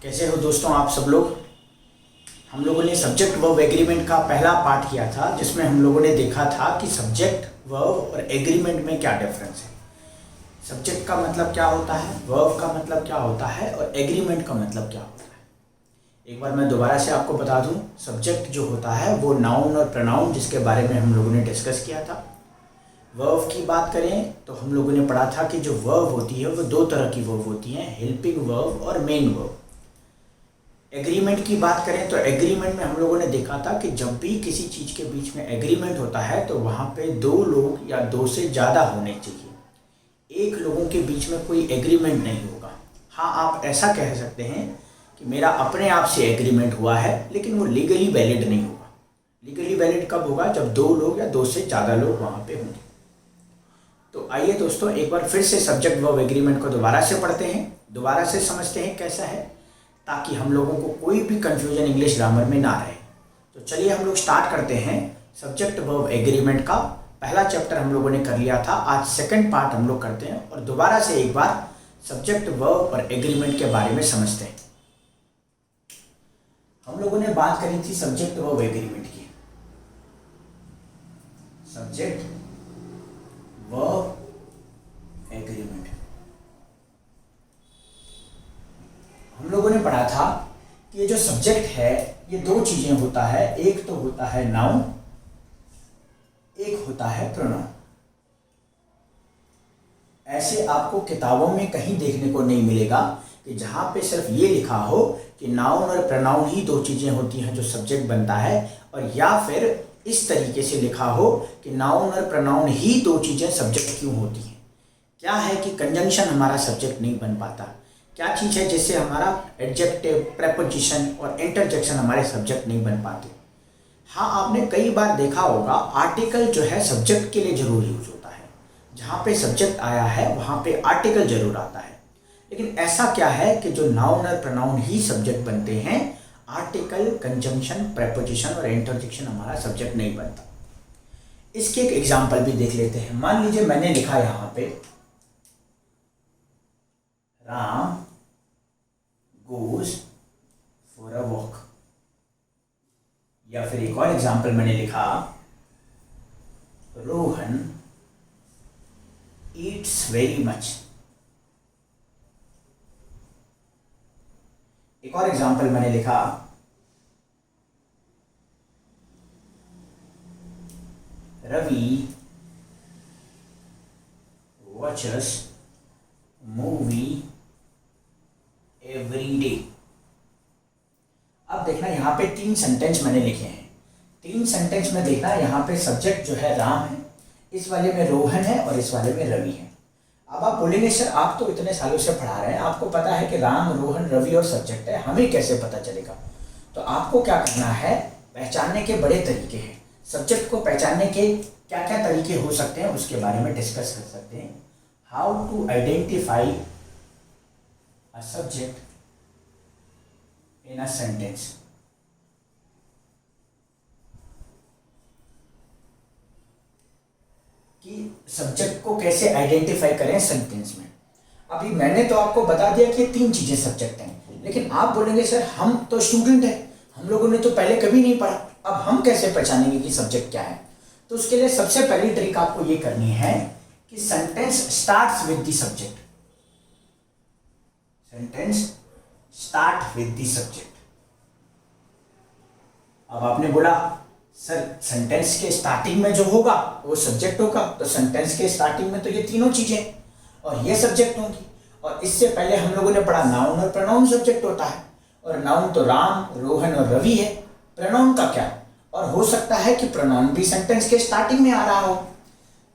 कैसे हो दोस्तों आप सब लोग। हम लोगों ने सब्जेक्ट वर्ब एग्रीमेंट का पहला पार्ट किया था जिसमें हम लोगों ने देखा था कि सब्जेक्ट वर्ब और एग्रीमेंट में क्या डिफरेंस है। सब्जेक्ट का मतलब क्या होता है, वर्ब का मतलब क्या होता है और एग्रीमेंट का मतलब क्या होता है। एक बार मैं दोबारा से आपको बता दूं, सब्जेक्ट जो होता है वो नाउन और प्रोनाउन जिसके बारे में हम लोगों ने डिस्कस किया था। वर्ब की बात करें तो हम लोगों ने पढ़ा था कि जो वर्ब होती है वो दो तरह की वर्ब होती हैं, हेल्पिंग वर्ब और मेन वर्ब। एग्रीमेंट की बात करें तो एग्रीमेंट में हम लोगों ने देखा था कि जब भी किसी चीज़ के बीच में एग्रीमेंट होता है तो वहाँ पे दो लोग या दो से ज़्यादा होने चाहिए, एक लोगों के बीच में कोई एग्रीमेंट नहीं होगा। हाँ, आप ऐसा कह सकते हैं कि मेरा अपने आप से एग्रीमेंट हुआ है लेकिन वो लीगली वैलिड नहीं होगा। लीगली वैलिड कब होगा? जब दो लोग या दो से ज़्यादा लोग वहाँ पे होंगे। तो आइए दोस्तों एक बार फिर से सब्जेक्ट वर्ब एग्रीमेंट को दोबारा से पढ़ते हैं, दोबारा से समझते हैं कैसा है, ताकि हम लोगों को कोई भी कंफ्यूजन इंग्लिश ग्रामर में ना रहे। तो चलिए हम लोग स्टार्ट करते हैं सब्जेक्ट वर्ब एग्रीमेंट का। पहला चैप्टर हम लोगों ने कर लिया था, आज सेकंड पार्ट हम लोग करते हैं और दोबारा से एक बार सब्जेक्ट वर्ब और एग्रीमेंट के बारे में समझते हैं। हम लोगों ने बात करी थी सब्जेक्ट वर्ब एग्रीमेंट की। सब्जेक्ट वर्ब एग्रीमेंट हम लोगों ने पढ़ा था कि ये जो सब्जेक्ट है ये दो चीजें होता है, एक तो होता है नाउन, एक होता है प्रोनाउन। ऐसे आपको किताबों में कहीं देखने को नहीं मिलेगा कि जहां पे सिर्फ ये लिखा हो कि नाउन और प्रोनाउन ही दो चीजें होती हैं जो सब्जेक्ट बनता है, और या फिर इस तरीके से लिखा हो कि नाउन और प्रोनाउन ही दो चीजें सब्जेक्ट क्यों होती हैं। क्या है कि कंजंक्शन हमारा सब्जेक्ट नहीं बन पाता, क्या चीज़ है जिससे हमारा एडजेक्टिव, प्रेपोजिशन और इंटरजेक्शन हमारे सब्जेक्ट नहीं बन पाते। हाँ, आपने कई बार देखा होगा आर्टिकल जो है सब्जेक्ट के लिए जरूर यूज होता है, जहाँ पे सब्जेक्ट आया है वहाँ पे आर्टिकल जरूर आता है। लेकिन ऐसा क्या है कि जो नाउन और प्रोनाउन ही सब्जेक्ट बनते हैं, आर्टिकल, कंजंक्शन, प्रेपोजिशन और इंटरजेक्शन हमारा सब्जेक्ट नहीं बनता। इसके एक एग्जाम्पल भी देख लेते हैं। मान लीजिए मैंने लिखा यहाँ पे Ram goes for a walk, या फिर एक और एग्जाम्पल मैंने लिखा रोहन eats very much। एक और एग्जाम्पल मैंने लिखा Ravi watches movie every day. अब देखना यहाँ पे तीन सेंटेंस मैंने लिखे हैं। तीन सेंटेंस में देखना यहाँ पे सब्जेक्ट जो है राम है, इस वाले में रोहन है और इस वाले में रवि है। अब आप बोलेंगे सर आप तो इतने सालों से पढ़ा रहे हैं, आपको पता है कि राम, रोहन, रवि और सब्जेक्ट है, हमें कैसे पता चलेगा? तो आपको क्या करना है, पहचानने के बड़े तरीके हैं। सब्जेक्ट को पहचानने के क्या क्या तरीके हो सकते हैं उसके बारे में डिस्कस कर सकते हैं। How to identify a subject in a sentence। कि सब्जेक्ट को कैसे आइडेंटिफाई करें सेंटेंस में। अभी मैंने तो आपको बता दिया कि तीन चीजें सब्जेक्ट हैं, लेकिन आप बोलेंगे सर हम तो स्टूडेंट हैं, हम लोगों ने तो पहले कभी नहीं पढ़ा, अब हम कैसे पहचानेंगे कि सब्जेक्ट क्या है? तो उसके लिए सबसे पहली ट्रिक आपको ये करनी है कि sentence starts with the subject. Sentence start with the subject. अब आपने बोला सर सेंटेंस के स्टार्टिंग में जो होगा वो सब्जेक्ट होगा, तो सेंटेंस के स्टार्टिंग में तो ये तीनों चीजें और ये सब्जेक्ट होंगी। और इससे पहले हम लोगों ने पढ़ा नाउन और प्रोनाउन सब्जेक्ट होता है, और नाउन तो राम, रोहन और रवि है। प्रोनाउन का क्या? और हो सकता है कि प्रोनाउन भी सेंटेंस के स्टार्टिंग में आ रहा हो।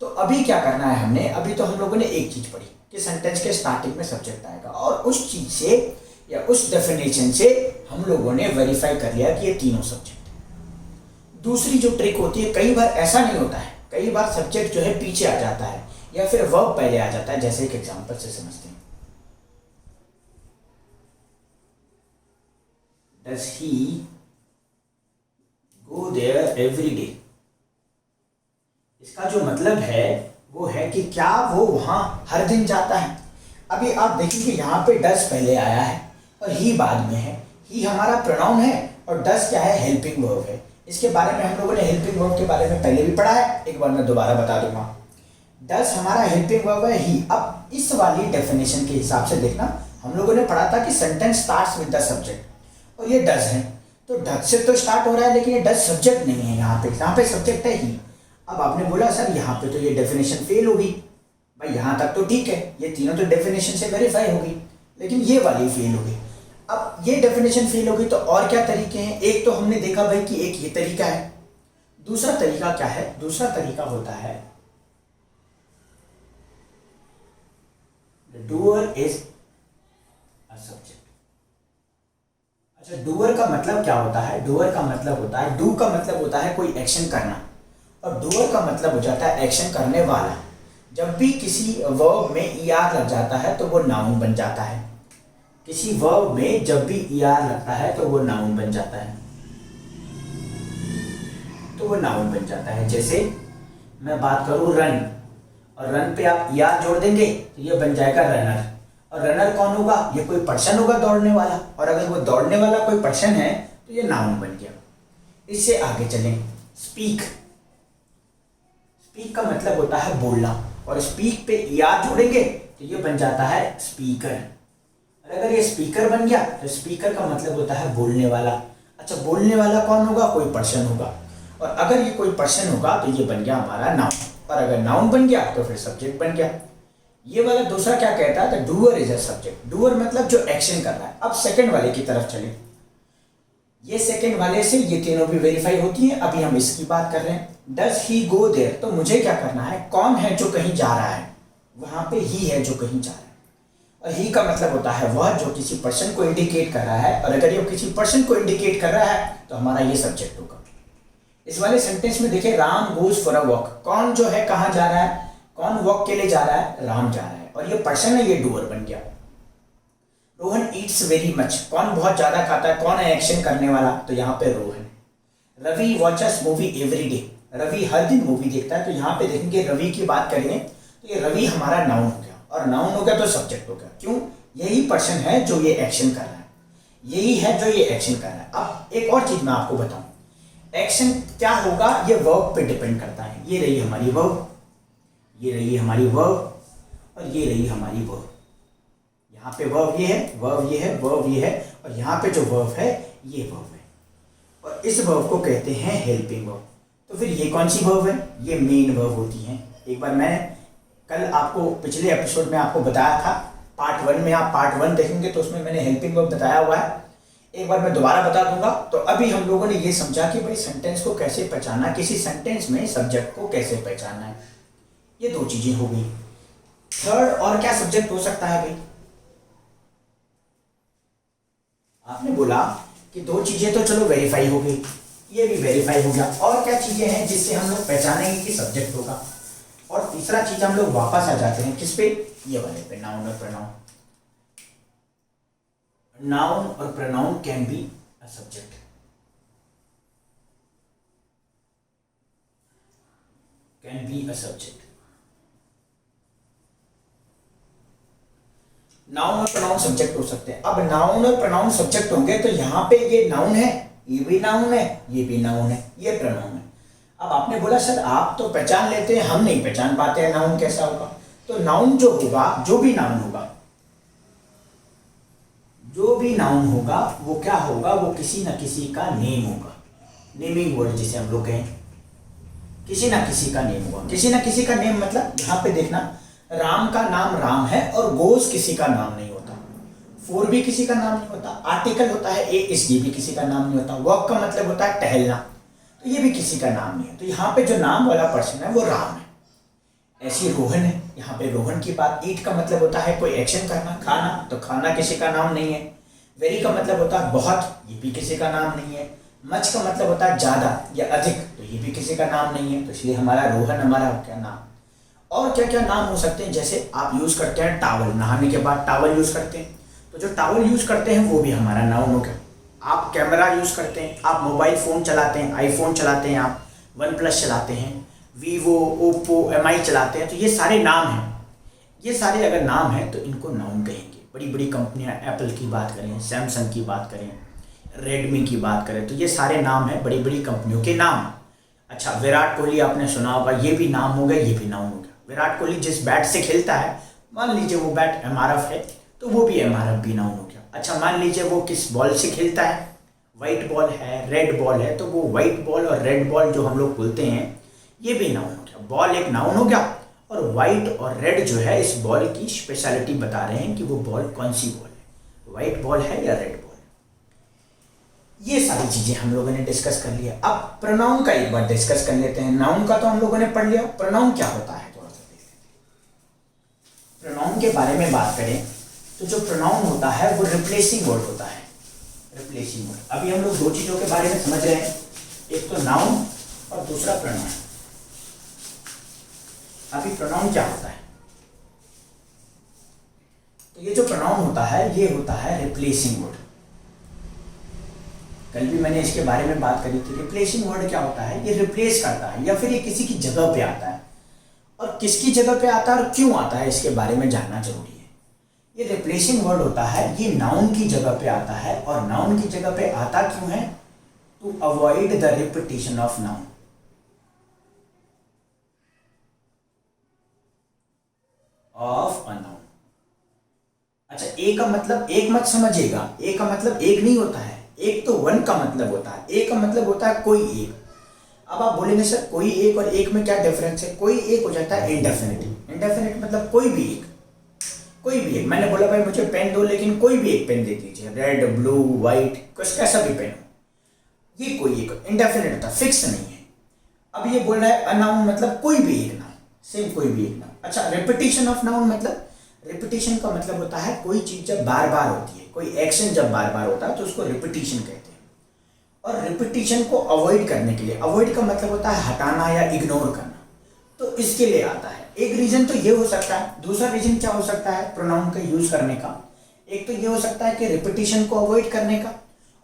तो अभी क्या करना है हमने, अभी तो हम लोगों ने एक चीज पढ़ी कि सेंटेंस के स्टार्टिंग में सब्जेक्ट आएगा, और उस चीज से या उस डेफिनेशन से हम लोगों ने वेरीफाई कर लिया कि ये तीनों सब्जेक्ट है। दूसरी जो ट्रिक होती है, कई बार ऐसा नहीं होता है, कई बार सब्जेक्ट जो है पीछे आ जाता है या फिर वर्ब पहले आ जाता है। जैसे एक एग्जांपल से समझते हैं, does he go there every day. इसका जो मतलब है वो है कि क्या वो वहां हर दिन जाता है। अभी आप देखेंगे यहाँ पे डज पहले आया है और ही बाद में है। ही हमारा प्रोनाउन है और डज क्या है, हेल्पिंग वर्ब है। इसके बारे में हम लोगों ने हेल्पिंग वर्ब के बारे में पहले भी पढ़ा है, एक बार मैं दोबारा बता दूंगा। डज हमारा हेल्पिंग वर्ब है ही। अब इस वाली डेफिनेशन के हिसाब से देखना, हम लोगों ने पढ़ा था कि sentence starts with the subject और ये डज है, तो डज से तो स्टार्ट हो रहा है लेकिन ये डज सब्जेक्ट नहीं है। यहाँ पे सब्जेक्ट है ही। अब आपने बोला सर यहाँ पे तो ये डेफिनेशन फेल होगी। भाई यहाँ तक तो ठीक है, ये तीनों तो डेफिनेशन से वेरीफाई होगी, लेकिन ये वाली फेल होगी। अब ये डेफिनेशन फेल होगी तो और क्या तरीके हैं? एक तो हमने देखा भाई कि एक ये तरीका है, दूसरा तरीका क्या है? दूसरा तरीका होता है डूअर इज अ सब्जेक्ट। अच्छा, डूअर का मतलब क्या होता है? डूअर का मतलब होता है, डू का मतलब होता है कोई एक्शन करना, और डूअर का मतलब हो जाता है एक्शन करने वाला। जब भी किसी वर्ब में ईआर लग जाता है तो वो नाउन बन जाता है। किसी वर्ब में जब भी ईआर लगता है तो वो नाउन बन जाता है, तो वो नाउन बन जाता है। जैसे मैं बात करूं रन, और रन पे आप ईआर जोड़ देंगे तो ये बन जाएगा रनर। और रनर कौन होगा? ये कोई पर्सन होगा दौड़ने वाला, और अगर वो दौड़ने वाला कोई पर्सन है तो ये नाउन बन गया। इससे आगे चलें, स्पीक। स्पीक का मतलब होता है बोलना, और स्पीक पे ईआर जोड़ेंगे तो ये बन जाता है स्पीकर। और अगर ये स्पीकर बन गया तो स्पीकर का मतलब होता है बोलने वाला। अच्छा, बोलने वाला कौन होगा? कोई पर्सन होगा, और अगर ये कोई पर्सन होगा तो ये बन गया हमारा नाउन, और अगर नाउन बन गया तो फिर सब्जेक्ट बन गया। ये वाला दूसरा क्या कहता है? तो doer is a subject. Doer मतलब जो एक्शन कर रहा है। अब सेकंड वाले की तरफ चले। ये सेकंड वाले से ये तीनों भी वेरीफाई होती हैं। अभी हम इसकी बात कर रहे हैं। डज ही गो देयर, तो मुझे क्या करना है? कौन है जो कहीं जा रहा है? वहां पे ही है जो कहीं जा रहा है। और ही का मतलब होता है वह जो किसी पर्सन को इंडिकेट कर रहा है, और अगर ये किसी पर्सन को इंडिकेट कर रहा है तो हमारा ये सब्जेक्ट होगा। इस वाले सेंटेंस में देखिए, Ram goes for a walk. कौन जो है कहाँ जा रहा है? कौन वॉक के लिए जा रहा है? राम जा रहा है, और ये पर्सन है, ये डूअर बन गया। Rohan Yeats very much. कौन बहुत ज्यादा खाता है? कौन है एक्शन करने वाला? तो यहाँ पे Rohan. Ravi watches movie every Ravi हर दिन मूवी देखता है, तो यहाँ पे देखेंगे रवि की बात करेंगे तो ये रवि हमारा नाउन हो गया, और नाउन हो गया तो सब्जेक्ट हो गया। क्यों? यही पर्सन है जो ये एक्शन कर रहा है, यही है जो ये एक्शन कर रहा है। अब एक और चीज मैं आपको बताऊं, एक्शन क्या होगा ये वर्ब पे डिपेंड करता है। ये रही हमारी वर्ब, ये रही हमारी वर्ब, और ये रही हमारी वर्ब। यहाँ पे वर्ब ये है, वर्ब ये है, वर्ब ये है, और यहाँ पे जो वर्ब है ये वर्ब है, और इस वर्ब को कहते हैं हेल्पिंग वर्ब। तो फिर ये कौन सी वर्ब है? ये मेन वर्ब होती है। एक बार मैं कल आपको पिछले एपिसोड में आपको बताया था, पार्ट 1 में, आप पार्ट 1 देखेंगे तो उसमें मैंने हेल्पिंग वर्ब बताया हुआ है। एक बार मैं दोबारा बता दूंगा। तो अभी हम लोगों ने ये समझा कि भाई सेंटेंस को कैसे पहचानना, किसी सेंटेंस में सब्जेक्ट को कैसे पहचानना है। ये दो चीजें हो गई। थर्ड और क्या सब्जेक्ट हो सकता है भाई? आपने बोला कि दो चीजें तो चलो वेरीफाई हो गई, ये भी वेरीफाई हो गया। और क्या चीजें हैं जिससे हम लोग पहचानेंगे कि सब्जेक्ट होगा? और तीसरा चीज हम लोग वापस आ जाते हैं किस पे? ये वाले पे, नाउन और प्रोनाउन। नाउन और pronoun can be a subject. Can be a subject. Noun और प्रोनाउन सब्जेक्ट हो सकते हैं। अब नाउन और प्रोनाउन सब्जेक्ट होंगे तो यहाँ पे ये नाउन है, ये भी नाउन है, ये भी नाउन है, ये प्रोनाउन है। अब आपने बोला सर आप तो पहचान लेते हैं, हम नहीं पहचान पाते हैं नाउन कैसा होगा। तो नाउन जो होगा, जो भी नाउन होगा, जो भी नाउन होगा वो क्या होगा? वो किसी न किसी का नेम होगा। नेमिंग वर्ड जिसे हम लोग कहें, किसी न किसी का नेम होगा। किसी न किसी का नेम मतलब यहाँ पे देखना, राम का नाम राम है और गोज किसी का नाम नहीं होता, फोर भी किसी का नाम नहीं होता, आर्टिकल होता है ए इस, ये भी किसी का नाम नहीं होता, वॉक का मतलब होता है टहलना, तो ये भी किसी का नाम नहीं है। तो यहाँ पे जो नाम वाला पर्सन है वो राम है। ऐसी रोहन है, यहाँ पे रोहन की बात। ईट का मतलब होता है कोई एक्शन करना, खाना, तो खाना किसी का नाम नहीं है। वेरी का मतलब होता है बहुत, ये भी किसी का नाम नहीं है। मच का मतलब होता है ज्यादा या अधिक, तो ये भी किसी का नाम नहीं है। तो इसलिए हमारा रोहन हमारा क्या नाम। और क्या क्या नाम हो सकते हैं? जैसे आप यूज करते हैं टावल, नहाने के बाद टावल यूज करते हैं, तो जो टावल यूज करते हैं वो भी हमारा नाउन हो गया। आप कैमरा यूज करते हैं, आप मोबाइल फोन चलाते हैं, आईफोन चलाते हैं, आप OnePlus चलाते हैं, वीवो, ओप्पो, MI चलाते हैं, तो ये सारे नाम हैं। ये सारे अगर नाम हैं तो इनको नाउन कहेंगे। बड़ी बड़ी कंपनियां, एप्पल की बात करें, सैमसंग की बात करें, रेडमी की बात करें, तो ये सारे नाम हैं बड़ी बड़ी कंपनियों के नाम। अच्छा, विराट कोहली आपने सुना होगा, ये भी नाम हो गया, ये भी नाम हो गया। विराट कोहली जिस बैट से खेलता है, मान लीजिए वो बैट एमआरएफ है, तो वो भी एमआरएफ भी नाउन हो गया। अच्छा, मान लीजिए वो किस बॉल से खेलता है, वाइट बॉल है, रेड बॉल है, तो वो वाइट बॉल और रेड बॉल जो हम लोग बोलते हैं, ये भी नाउन हो गया। बॉल एक नाउन हो गया, और वाइट और रेड जो है इस बॉल की स्पेशलिटी बता रहे हैं कि वो बॉल कौन सी बॉल है, वाइट बॉल है या रेड बॉल। ये सारी चीजें हम लोगों ने डिस्कस कर लिया। अब प्रोनाउन का एक बार डिस्कस कर लेते हैं। नाउन का तो हम लोगों ने पढ़ लिया, प्रोनाउन क्या होता है थोड़ा सा देख लेते हैं। प्रोनाउन के बारे में बात करें तो जो प्रोनाउन होता है वो रिप्लेसिंग वर्ड होता है, रिप्लेसिंग वर्ड। अभी हम लोग दो चीजों के बारे में समझ रहे हैं, एक तो नाउन और दूसरा प्रोनाउन। अभी प्रोनाउन क्या होता है, तो ये जो प्रोनाउन होता है ये होता है रिप्लेसिंग वर्ड। कल भी मैंने इसके बारे में बात करी थी। रिप्लेसिंग वर्ड क्या होता है, ये रिप्लेस करता है या फिर ये किसी की जगह पे आता है, और किसकी जगह पे आता है और क्यों आता है इसके बारे में जानना जरूरी है। ये रिप्लेसिंग वर्ड होता है, ये नाउन की जगह पे आता है, और नाउन की जगह पे आता क्यों है, to avoid the repetition of noun. Of a noun. अच्छा, ए का मतलब एक मत समझिएगा, ए का मतलब एक नहीं होता है, एक तो वन का मतलब होता है, एक का मतलब होता है कोई एक। अब आप बोलेंगे सर कोई एक और एक में क्या डिफरेंस है, कोई एक हो जाता है इंडेफिनिट। इंडेफिनिट मतलब कोई भी एक, कोई भी एक। मैंने बोला भाई मुझे पेन दो, लेकिन कोई भी एक पेन दे दीजिए, रेड, ब्लू, व्हाइट, कुछ कैसा भी पेन हो, ये कोई एक इंडेफिनिट होता है, फिक्स नहीं है। अब ये बोल रहा है अनाउन मतलब कोई भी एक नाउन, सेम कोई भी एक नाउन। अच्छा, रिपीटिशन ऑफ नाउन मतलब, रिपीटिशन का मतलब होता है कोई चीज जब बार बार होती है, कोई एक्शन जब बार बार होता है तो उसको रिपीटिशन कहते हैं। और रिपीटिशन को अवॉइड करने के लिए, अवॉइड का मतलब होता है हटाना या इग्नोर करना, तो इसके लिए आता है। एक रीजन तो ये हो सकता है, दूसरा रीजन क्या हो सकता है प्रोनाउन का यूज करने का, एक तो ये हो सकता है कि रिपीटिशन को अवॉइड करने का,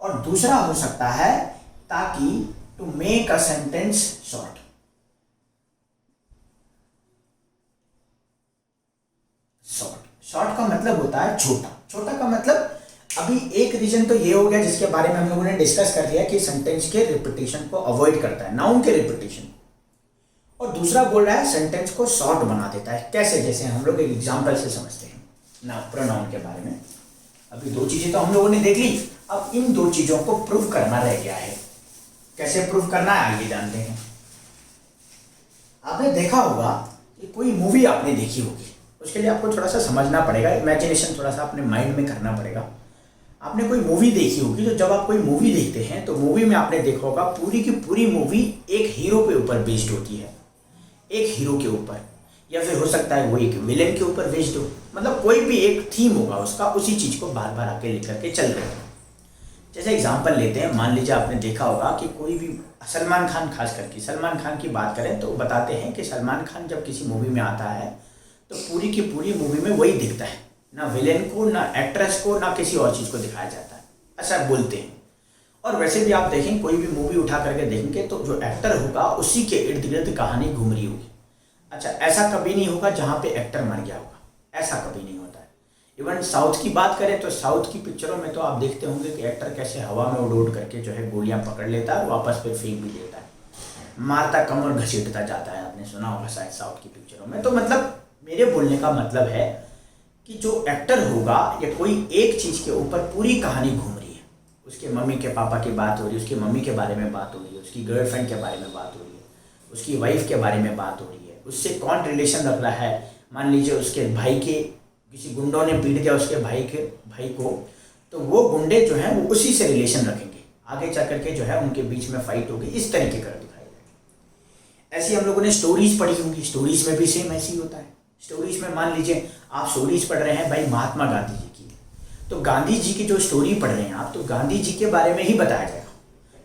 और दूसरा हो सकता है ताकि to make a sentence short. Short का मतलब होता है छोटा, छोटा का मतलब, अभी एक रीजन तो ये हो गया जिसके बारे में हम लोगों ने डिस्कस कर लिया कि सेंटेंस के रिपीटिशन को अवॉइड करता है, नाउन के रिपीटिशन। और दूसरा बोल रहा है सेंटेंस को शॉर्ट बना देता है। कैसे, जैसे हम लोग एक एग्जांपल से समझते हैं ना प्रोनाउन के बारे में। अभी दो चीजें तो हम लोगों ने देख ली, अब इन दो चीजों को प्रूव करना रह गया है। कैसे प्रूव करना है आइए जानते हैं। आपने देखा होगा कि कोई मूवी आपने देखी होगी, उसके लिए आपको थोड़ा सा समझना पड़ेगा, इमेजिनेशन थोड़ा सा अपने माइंड में करना पड़ेगा। आपने कोई मूवी देखी होगी, तो जब आप कोई मूवी देखते हैं तो मूवी में आपने देखा होगा पूरी की पूरी मूवी एक हीरो के ऊपर बेस्ड होती है, एक हीरो के ऊपर, या फिर हो सकता है वो एक विलेन के ऊपर बेस्ड हो, मतलब कोई भी एक थीम होगा उसका, उसी चीज को बार बार आके लेकर के चल रहे हैं। जैसे एग्जाम्पल लेते हैं, मान लीजिए आपने देखा होगा कि कोई भी सलमान खान, खास करके सलमान खान की बात करें तो बताते हैं कि सलमान खान जब किसी मूवी में आता है तो पूरी की पूरी मूवी में वही दिखता है, ना विलेन को, ना एक्ट्रेस को, ना किसी और चीज़ को दिखाया जाता है, ऐसा बोलते हैं। और वैसे भी आप देखें, कोई भी मूवी उठा करके देखेंगे तो जो एक्टर होगा उसी के इर्द गिर्द कहानी घूम रही होगी। अच्छा, ऐसा कभी नहीं होगा जहाँ पे एक्टर मर गया होगा, ऐसा कभी नहीं होता है। इवन साउथ की बात करें तो साउथ की पिक्चरों में तो आप देखते होंगे कि एक्टर कैसे हवा में उड़ उड़ करके जो है गोलियां पकड़ लेता है और वापस फिर फेंक भी देता है, मारता कम और घसीटता जाता है, आपने सुना होगा शायद साउथ की पिक्चरों में। तो मतलब मेरे बोलने का मतलब है कि जो एक्टर होगा या कोई एक चीज़ के ऊपर पूरी कहानी घूम रही है, उसके मम्मी के पापा की बात हो रही है, उसकी मम्मी के बारे में बात हो रही है, उसकी गर्लफ्रेंड के बारे में बात हो रही है, उसकी वाइफ के बारे में बात हो रही है, उससे कौन रिलेशन रख रहा है। मान लीजिए उसके भाई के किसी गुंडों ने पीट दिया उसके भाई को, तो वो गुंडे जो हैं वो उसी से रिलेशन रखेंगे, आगे जा करके जो है उनके बीच में फाइट होगी, इस तरीके का दिखाई जाएगा। ऐसी हम लोगों ने स्टोरीज पढ़ी होंगी, स्टोरीज में भी सेम ऐसी होता है। स्टोरीज में मान लीजिए आप स्टोरीज पढ़ रहे हैं भाई महात्मा गांधी जी की, तो गांधी जी की जो स्टोरी पढ़ रहे हैं आप, तो गांधी जी के बारे में ही बताया जाएगा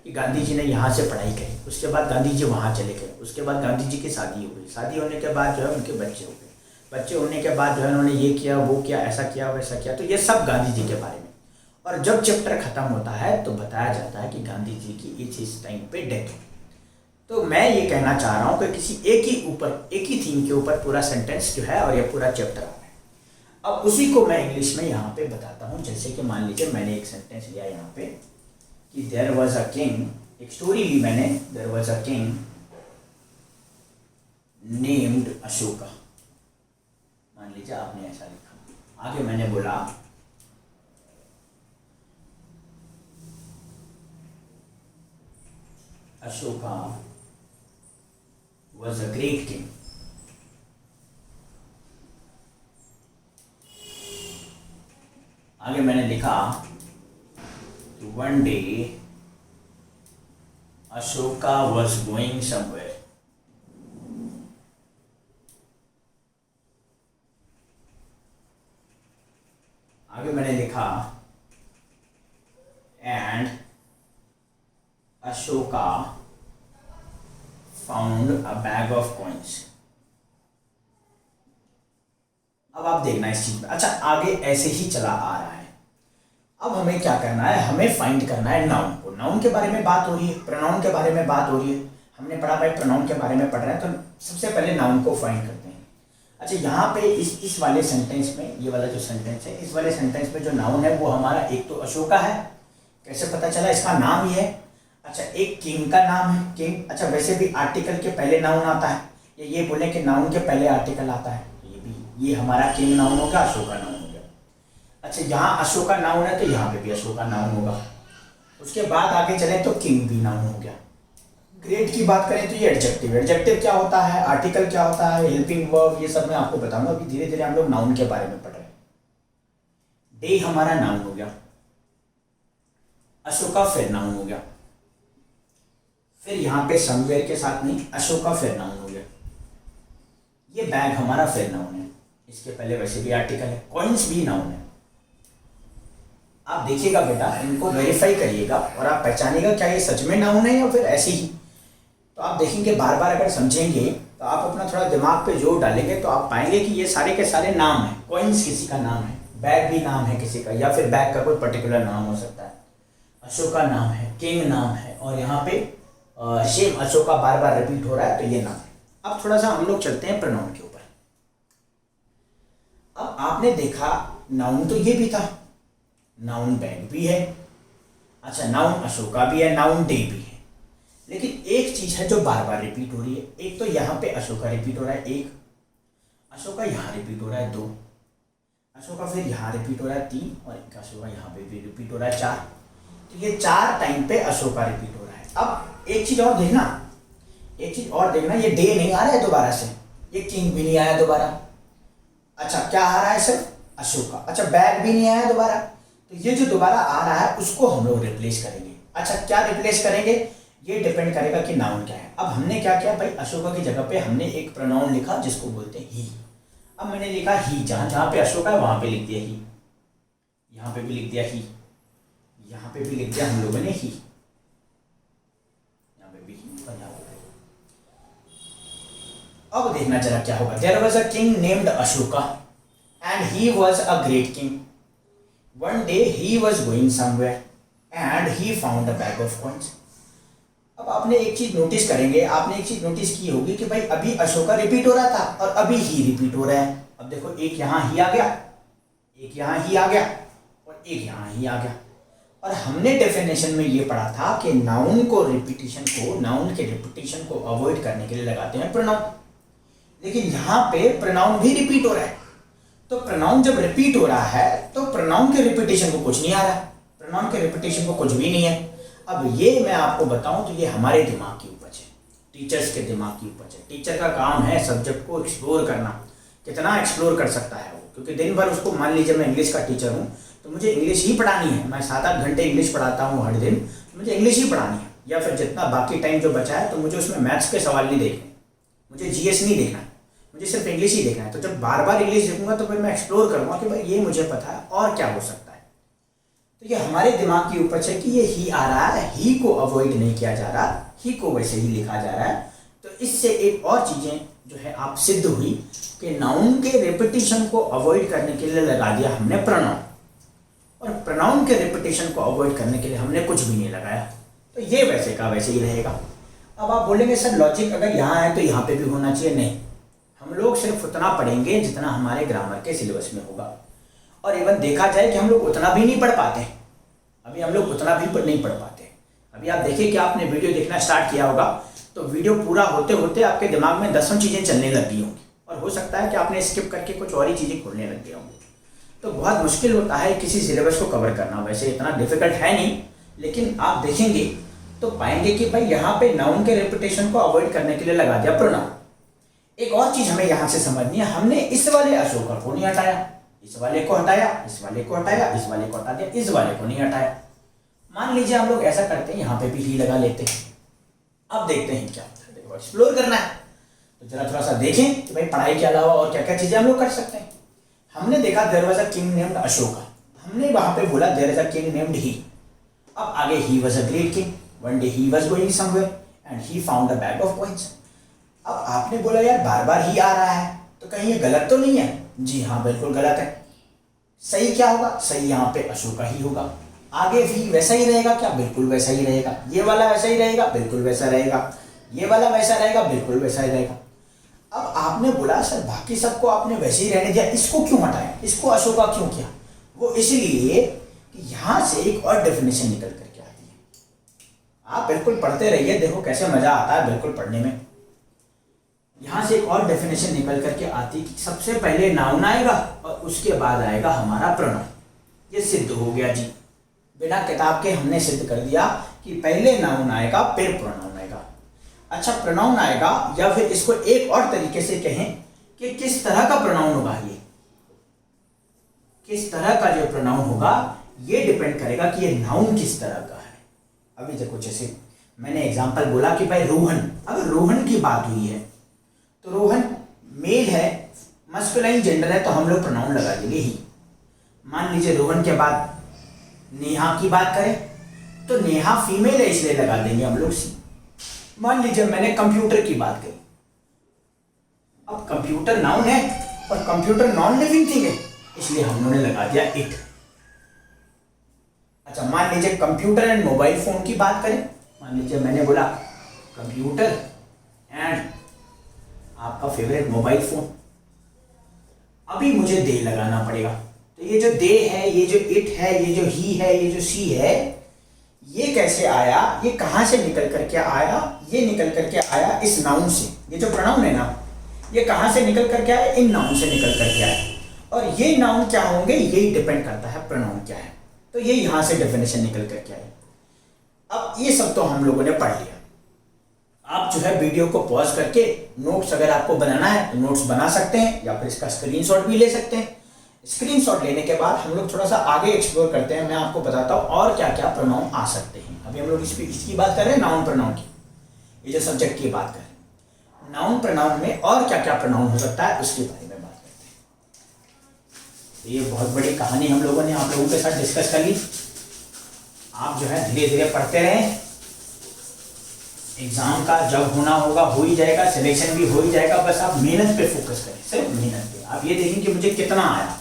कि गांधी जी ने यहाँ से पढ़ाई करी, उसके बाद गांधी जी वहाँ चले गए, उसके बाद गांधी जी की शादी हो गई, शादी होने के बाद जो है उनके बच्चे हो गए, बच्चे होने के बाद जो है उन्होंने ये किया वो किया, ऐसा किया वैसा किया, तो ये सब गांधी जी के बारे में। और जब चैप्टर खत्म होता है तो बताया जाता है कि गांधी जी की इस टाइम पे डेथ हो। तो मैं ये कहना चाह रहा हूँ कि किसी एक ही थीम के ऊपर पूरा सेंटेंस जो है और ये पूरा चैप्टर आ रहा है। अब उसी को मैं इंग्लिश में यहाँ पे बताता हूँ। जैसे कि मान लीजिए मैंने एक सेंटेंस लिया यहाँ पे कि देयर वॉज अ किंग, एक स्टोरी ली मैंने, there was a king named Ashoka. मान लीजिए आपने ऐसा लिखा, आगे मैंने बोला Ashoka was a great king. आगे मैंने लिखा one day Ashoka was going somewhere. आगे मैंने लिखा and Ashoka found a bag of coins. अब आप देखना इस चीज में, अच्छा आगे ऐसे ही चला आ रहा है। अब हमें क्या करना है, हमें फाइंड करना है नाउन को। नाउन के बारे में बात हो रही है, प्रोनाउन के बारे में बात हो रही है। हमने पढ़ा भाई प्रोनाउन के बारे में पढ़ रहे हैं, तो सबसे पहले नाउन को फाइंड करते हैं। अच्छा यहाँ पे इस वाले सेंटेंस में, ये वाला जो सेंटेंस है, इस वाले सेंटेंस में जो नाउन है वो हमारा एक तो अशोका है। कैसे पता चला, इसका नाम ही है। अच्छा एक किंग का नाम है, किंग। अच्छा वैसे भी आर्टिकल के पहले नाउन आता है, ये बोले कि नाउन के पहले आर्टिकल आता है, ये हमारा किंग नाउन होगा, अशोका नाउन हो गया। अच्छा यहाँ अशोका नाउन है तो यहाँ पे भी अशोका नाउन होगा। उसके बाद आगे चले तो किंग भी नाउन हो गया। ग्रेट की बात करें तो ये एडजेक्टिव। एडजेक्टिव क्या होता है, आर्टिकल क्या होता है, हेल्पिंग वर्ब, ये सब मैं आपको बताऊंगा। अभी धीरे धीरे हम लोग नाउन के बारे में पढ़ रहे हैं। डे हमारा नाउन हो गया, अशोका फिर नाउन हो गया। फिर यहाँ पे समवेयर के साथ नहीं, अशोका फिर नाउन हो गया। ये बैग हमारा फिर नाउन है, इसके पहले वैसे भी आर्टिकल है। कॉइन्स भी नाउन है। आप देखिएगा बेटा, इनको वेरीफाई करिएगा और आप पहचानिएगा क्या ये सच में नाउन है या फिर ऐसे ही। तो आप देखेंगे बार बार अगर समझेंगे तो आप अपना थोड़ा दिमाग पे जोर डालेंगे तो आप पाएंगे कि ये सारे के सारे नाम हैं। कॉइन्स किसी का नाम है, बैग भी नाम है किसी का, या फिर बैग का कोई पर्टिकुलर नाम हो सकता है। अशोका नाम है, किंग नाम है, और यहाँ पे सेम अशोका बार बार रिपीट हो रहा है तो ये नाम है। अब थोड़ा सा हम लोग चलते हैं प्रोनाउन के ऊपर। अब आपने देखा नाउन तो ये भी था, नाउन बैग भी है। अच्छा नाउन अशोका भी है, नाउन डे भी है। लेकिन एक चीज है जो बार बार रिपीट हो रही है। एक तो यहाँ पे अशोका रिपीट हो रहा है, एक अशोका यहाँ रिपीट हो रहा है, दो अशोका फिर यहाँ रिपीट हो रहा है, तीन, और एक अशोका यहाँ पे भी रिपीट हो रहा है, चार। तो ये 4 टाइम पे अशोका रिपीट हो रहा है। अब एक चीज और देखना, एक चीज और देखना, ये डे नहीं आ रहा है दोबारा से, ये किंग भी नहीं आया दोबारा। अच्छा क्या आ रहा है, सिर्फ अशोका। अच्छा बैग भी नहीं आया दोबारा, तो ये जो दोबारा आ रहा है उसको हम लोग रिप्लेस करेंगे। अच्छा क्या रिप्लेस करेंगे, ये डिपेंड करेगा कि नाउन क्या है। अब हमने क्या किया भाई, अशोका की जगह पे हमने एक प्रोनाउन लिखा जिसको बोलते हैं ही। अब मैंने लिखा ही, जहां जहां पे अशोका है वहां पे लिख दिया ही, यहाँ पे भी लिख दिया ही, यहाँ पे भी लिख दिया हम लोगों ने ही, यहाँ पे भी ही, और यहाँ पे। अब देखना जरा क्या होगा। There was a king named Ashoka and he was a great king. One day he was going somewhere and he found a bag of coins. अब आपने एक चीज नोटिस करेंगे, आपने एक चीज नोटिस की होगी कि भाई अभी अशोका रिपीट हो रहा था और अभी ही रिपीट हो रहा है। अब देखो एक यहाँ ही आ गया, एक यहाँ ही आ गया, और एक यहाँ ही आ गया। और हमने डेफिनेशन में ये पढ़ा था कि नाउन को रिपीटिशन को, नाउन के रिपीटिशन को अवॉइड करने के लिए लगाते हैं प्रोनाउन। लेकिन यहाँ पे प्रोनाउन भी रिपीट हो रहा है, तो प्रोनाउन जब रिपीट हो रहा है तो प्रोनाउन के रिपीटिशन को कुछ नहीं आ रहा, प्रोनाउन के रिपीटिशन को कुछ भी नहीं है। अब ये मैं आपको बताऊं तो ये हमारे दिमाग की उपज है, टीचर्स के दिमाग की उपज है। टीचर का काम है सब्जेक्ट को एक्सप्लोर करना, कितना एक्सप्लोर कर सकता है वो, क्योंकि दिन भर उसको, मान लीजिए मैं इंग्लिश का टीचर हूँ तो मुझे इंग्लिश ही पढ़ानी है, मैं 7-8 घंटे इंग्लिश पढ़ाता हूँ हर दिन, तो मुझे इंग्लिश ही पढ़ानी है। या फिर जितना बाकी टाइम जो बचा है तो मुझे उसमें मैथ्स के सवाल नहीं देखने, मुझे जीएस नहीं देखना है, मुझे सिर्फ इंग्लिश ही देखना है। तो जब बार बार इंग्लिश देखूंगा तो फिर मैं एक्सप्लोर करूँगा कि भाई ये मुझे पता है और क्या हो सकता है। तो ये हमारे दिमाग की उपज है कि ये ही आ रहा है, ही को अवॉइड नहीं किया जा रहा, ही को वैसे ही लिखा जा रहा है। तो इससे एक और चीजें जो है आप सिद्ध हुई कि नाउन के रिपीटिशन को अवॉइड करने के लिए लगा दिया हमने प्रोनाउन, और प्रोनाउन के रिपीटिशन को अवॉइड करने के लिए हमने कुछ भी नहीं लगाया। तो ये वैसे का वैसे ही रहेगा। अब आप बोलेंगे सर लॉजिक अगर यहाँ है तो यहाँ पे भी होना चाहिए, नहीं, हम लोग सिर्फ उतना पढ़ेंगे जितना हमारे ग्रामर के सिलेबस में होगा। और इवन देखा जाए कि हम लोग उतना भी नहीं पढ़ पाते हैं, अभी हम लोग उतना भी नहीं पढ़ पाते। अभी आप देखिए कि आपने वीडियो देखना स्टार्ट किया होगा तो वीडियो पूरा होते होते आपके दिमाग में 10 चीज़ें चलने लग गई होंगी, और हो सकता है कि आपने स्किप करके कुछ और ही चीज़ें खोलने लग गए होंगे। तो बहुत मुश्किल होता है किसी सिलेबस को कवर करना। वैसे इतना डिफिकल्ट है नहीं, लेकिन आप देखेंगे तो पाएंगे कि भाई यहाँ पे नाउन के रेपिटेशन को अवॉइड करने के लिए लगा दिया प्रोनाउन। एक और चीज़ हमें यहाँ से समझनी है, हमने इस वाले अशोका को नहीं हटाया, इस वाले को हटाया, इस वाले को हटाया, इस वाले को हटा दिया, इस वाले को नहीं हटाया। मान लीजिए हम लोग ऐसा करते हैं, यहाँ पे भी ही लगा लेते हैं। अब देखते हैं क्या होता है, देखो एक्सप्लोर करना है तो जरा थोड़ा सा देखें कि भाई पढ़ाई के अलावा और क्या क्या चीज़ें हम लोग कर सकते हैं। हमने देखा there was a king named Ashoka, हमने वहां पे बोला there is a king named he. अब आगे he was a great king, one day he was going somewhere and he found a bag of coins. अब आपने बोला यार बार बार ही आ रहा है तो कहीं ये गलत तो नहीं है? जी हाँ, बिल्कुल गलत है। सही क्या होगा? सही यहाँ पे अशोका ही होगा। आगे भी वैसा ही रहेगा क्या? बिल्कुल वैसा ही रहेगा। ये वाला वैसा ही रहेगा? बिल्कुल वैसा रहेगा। ये वाला वैसा रहेगा? बिल्कुल वैसा ही रहेगा। अब आपने बोला सर बाकी सबको आपने वैसे ही रहने दिया, इसको क्यों हटाया, इसको अशोका क्यों किया? वो इसलिए कि यहाँ से एक और डेफिनेशन निकल करके आती है। आप बिल्कुल पढ़ते रहिए, देखो कैसे मजा आता है बिल्कुल पढ़ने में। यहाँ से एक और डेफिनेशन निकल करके आती है कि सबसे पहले नाउन आएगा और उसके बाद आएगा हमारा प्रोनाउन। ये सिद्ध हो गया जी, बिना किताब के हमने सिद्ध कर दिया कि पहले नाउन आएगा फिर प्रोनाउन आएगा। अच्छा, प्रोनाउन आएगा, या फिर इसको एक और तरीके से कहें कि किस तरह का प्रोनाउन होगा, ये किस तरह का जो प्रोनाउन होगा ये डिपेंड करेगा कि ये नाउन किस तरह का है। अभी देखो जैसे मैंने एग्जांपल बोला कि भाई रोहन, अगर रोहन की बात हुई है तो रोहन मेल है, मस्कुलाइन जेंडर है, तो हम लोग प्रोनाउन लगा देंगे ही। मान लीजिए रोहन के बाद नेहा की बात करें तो नेहा फीमेल है इसलिए लगा देंगे हम लोग सी। मान लीजिए मैंने कंप्यूटर की बात करी, अब कंप्यूटर नाउन है और कंप्यूटर नॉन लिविंग थिंग है इसलिए हम लोगों ने लगा दिया इट। अच्छा, मान लीजिए कंप्यूटर एंड मोबाइल फोन की बात करें, मान लीजिए मैंने बोला कंप्यूटर एंड आपका फेवरेट मोबाइल फोन, अभी मुझे दे लगाना पड़ेगा। तो ये जो दे है, ये जो इट है, ये जो ही है, ये जो सी है, ये कैसे आया, ये कहां से निकल करके आया? ये निकल करके आया इस नाउन से। ये जो प्रोनाउन है ना, ये कहां से निकल करके आया? इन नाउन से निकल करके आया। और ये नाउन क्या होंगे यही डिपेंड करता है प्रोनाउन क्या है। तो ये यहां से डेफिनेशन निकल करके आए। अब ये सब तो हम लोगों ने पढ़ लिया। आप जो है वीडियो को पॉज करके नोट्स अगर आपको बनाना है तो नोट्स बना सकते हैं, या फिर इसका स्क्रीनशॉट भी ले सकते हैं। स्क्रीनशॉट लेने के बाद हम लोग थोड़ा सा आगे एक्सप्लोर करते हैं। मैं आपको बताता हूँ और क्या क्या प्रोनाउन आ सकते हैं। अभी हम लोग इसकी बात कर रहे हैं नाउन प्रोनाउन की, ये जो सब्जेक्ट की बात कर रहे हैं। नाउन प्रोनाउन में और क्या क्या प्रोनाउन हो सकता है उसके बारे में बात करते हैं। तो ये बहुत बड़ी कहानी हम लोगों ने आप लोगों के साथ डिस्कस कर ली। आप जो है धीरे धीरे पढ़ते रहें, एग्जाम का जब होना होगा हो ही जाएगा, सिलेक्शन भी हो ही जाएगा। बस आप मेहनत पे फोकस करें, सिर्फ मेहनत पे। आप ये देखें कि मुझे कितना आया,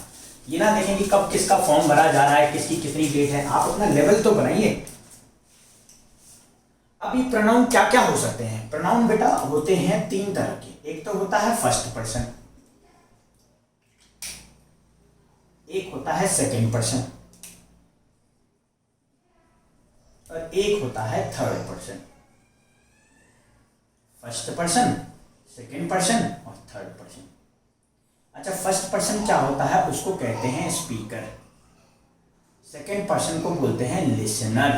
ये ना देखें कि कब किसका फॉर्म भरा जा रहा है, किसकी कितनी डेट है। आप अपना लेवल तो बनाइए। अभी प्रोनाउन क्या क्या हो सकते हैं? प्रोनाउन बेटा होते हैं 3 तरह के। एक तो होता है फर्स्ट पर्सन, एक होता है सेकंड पर्सन, और एक होता है third person. First person, second person और थर्ड पर्सन। अच्छा, फर्स्ट पर्सन क्या होता है? उसको कहते हैं स्पीकर। सेकंड पर्सन को बोलते हैं लिसनर,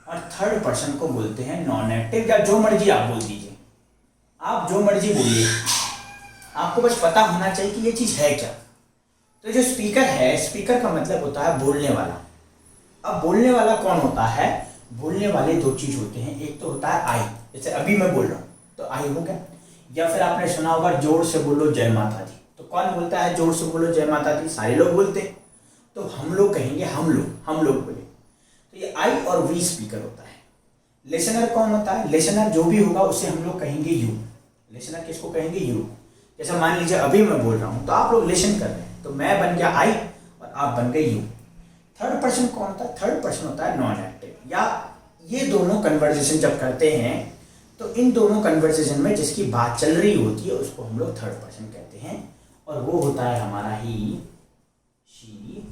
और थर्ड पर्सन को बोलते हैं नॉन एक्टिव, या जो मर्जी आप बोल दीजिए। आप जो मर्जी बोलिए, आपको बस पता होना चाहिए कि ये चीज़ है क्या। तो जो स्पीकर है, स्पीकर का मतलब होता है बोलने वाला। अब बोलने वाला कौन होता है? बोलने वाले 2 चीज़ होते हैं। एक तो होता है आई, जैसे अभी मैं बोल रहा हूँ तो आई हो गया। या फिर आपने सुना होगा जोर से बोलो जय माता दी, तो कौन बोलता है जोर से बोलो जय माता दी? सारे लोग बोलते हैं। तो हम लोग कहेंगे हम लोग बोले। तो ये आई और वी स्पीकर होता है। लिसनर कौन होता है? लिसनर जो भी होगा उसे हम लोग कहेंगे यू। लिसनर किसको कहेंगे? यू। जैसे मान लीजिए अभी मैं बोल रहा हूँ तो आप लोग लिसन कर रहे हैं, तो मैं बन गया आई और आप बन गए यू। थर्ड पर्सन कौन होता है? थर्ड पर्सन होता है नॉन एक्टिव। या ये दोनों कन्वर्जेशन जब करते हैं तो इन दोनों कन्वर्सेशन में जिसकी बात चल रही होती है उसको हम लोग थर्ड पर्सन कहते हैं, और वो होता है हमारा ही, शी,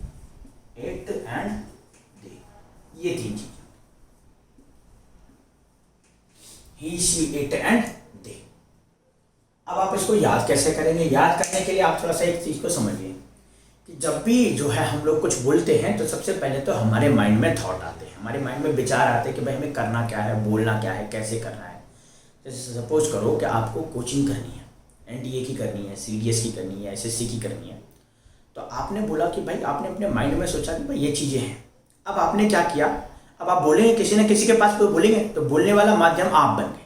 इट एंड दे। ये तीन चीजें, ही, शी, इट एंड दे। अब आप इसको याद कैसे करेंगे? याद करने के लिए आप थोड़ा सा एक चीज को समझिए कि जब भी जो है हम लोग कुछ बोलते हैं तो सबसे पहले तो हमारे माइंड में थॉट आते हैं, हमारे माइंड में विचार आते हैं कि भाई हमें करना क्या है, बोलना क्या है, कैसे करना है। जैसे सपोज करो कि आपको कोचिंग करनी है, एनडीए की करनी है, सीडीएस की करनी है, एसएससी की करनी है, तो आपने बोला कि भाई आपने अपने माइंड में सोचा कि भाई ये चीज़ें हैं। अब आपने क्या किया, अब आप बोलेंगे किसी न किसी के पास तो बोलेंगे, तो बोलने वाला माध्यम आप बन गए।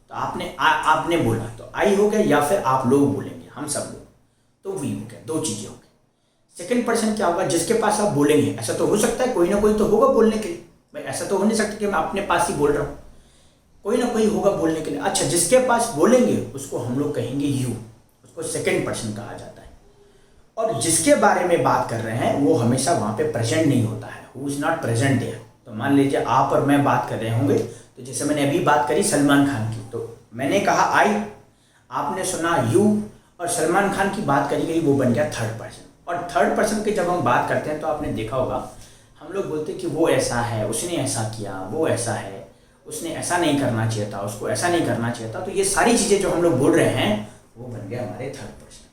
तो आपने बोला तो आई हो गया, या फिर आप लोग बोलेंगे, हम सब लोग, तो वी हो गया। दो चीज़ें हो गई। सेकंड पर्सन क्या होगा? जिसके पास आप बोलेंगे। ऐसा तो हो सकता है कोई ना कोई तो होगा बोलने के लिए, भाई ऐसा तो हो नहीं सकता कि मैं अपने पास ही बोल रहा हूँ, कोई ना कोई होगा बोलने के लिए। अच्छा, जिसके पास बोलेंगे उसको हम लोग कहेंगे यू, उसको सेकंड पर्सन कहा जाता है। और जिसके बारे में बात कर रहे हैं वो हमेशा वहाँ पे प्रेजेंट नहीं होता है, who is not present there. तो मान लीजिए आप और मैं बात कर रहे होंगे, तो जैसे मैंने अभी बात करी सलमान खान की, तो मैंने कहा आई, आपने सुना यू, और सलमान खान की बात करी गई, वो बन गया थर्ड पर्सन। और थर्ड पर्सन की जब हम बात करते हैं तो आपने देखा होगा हम लोग बोलते हैं कि वो ऐसा है, उसने ऐसा किया, वो ऐसा है, उसने ऐसा नहीं करना चाहिए था, उसको ऐसा नहीं करना चाहिए था। तो ये सारी चीज़ें जो हम लोग बोल रहे हैं वो बन गया हमारे थर्ड पर्सन।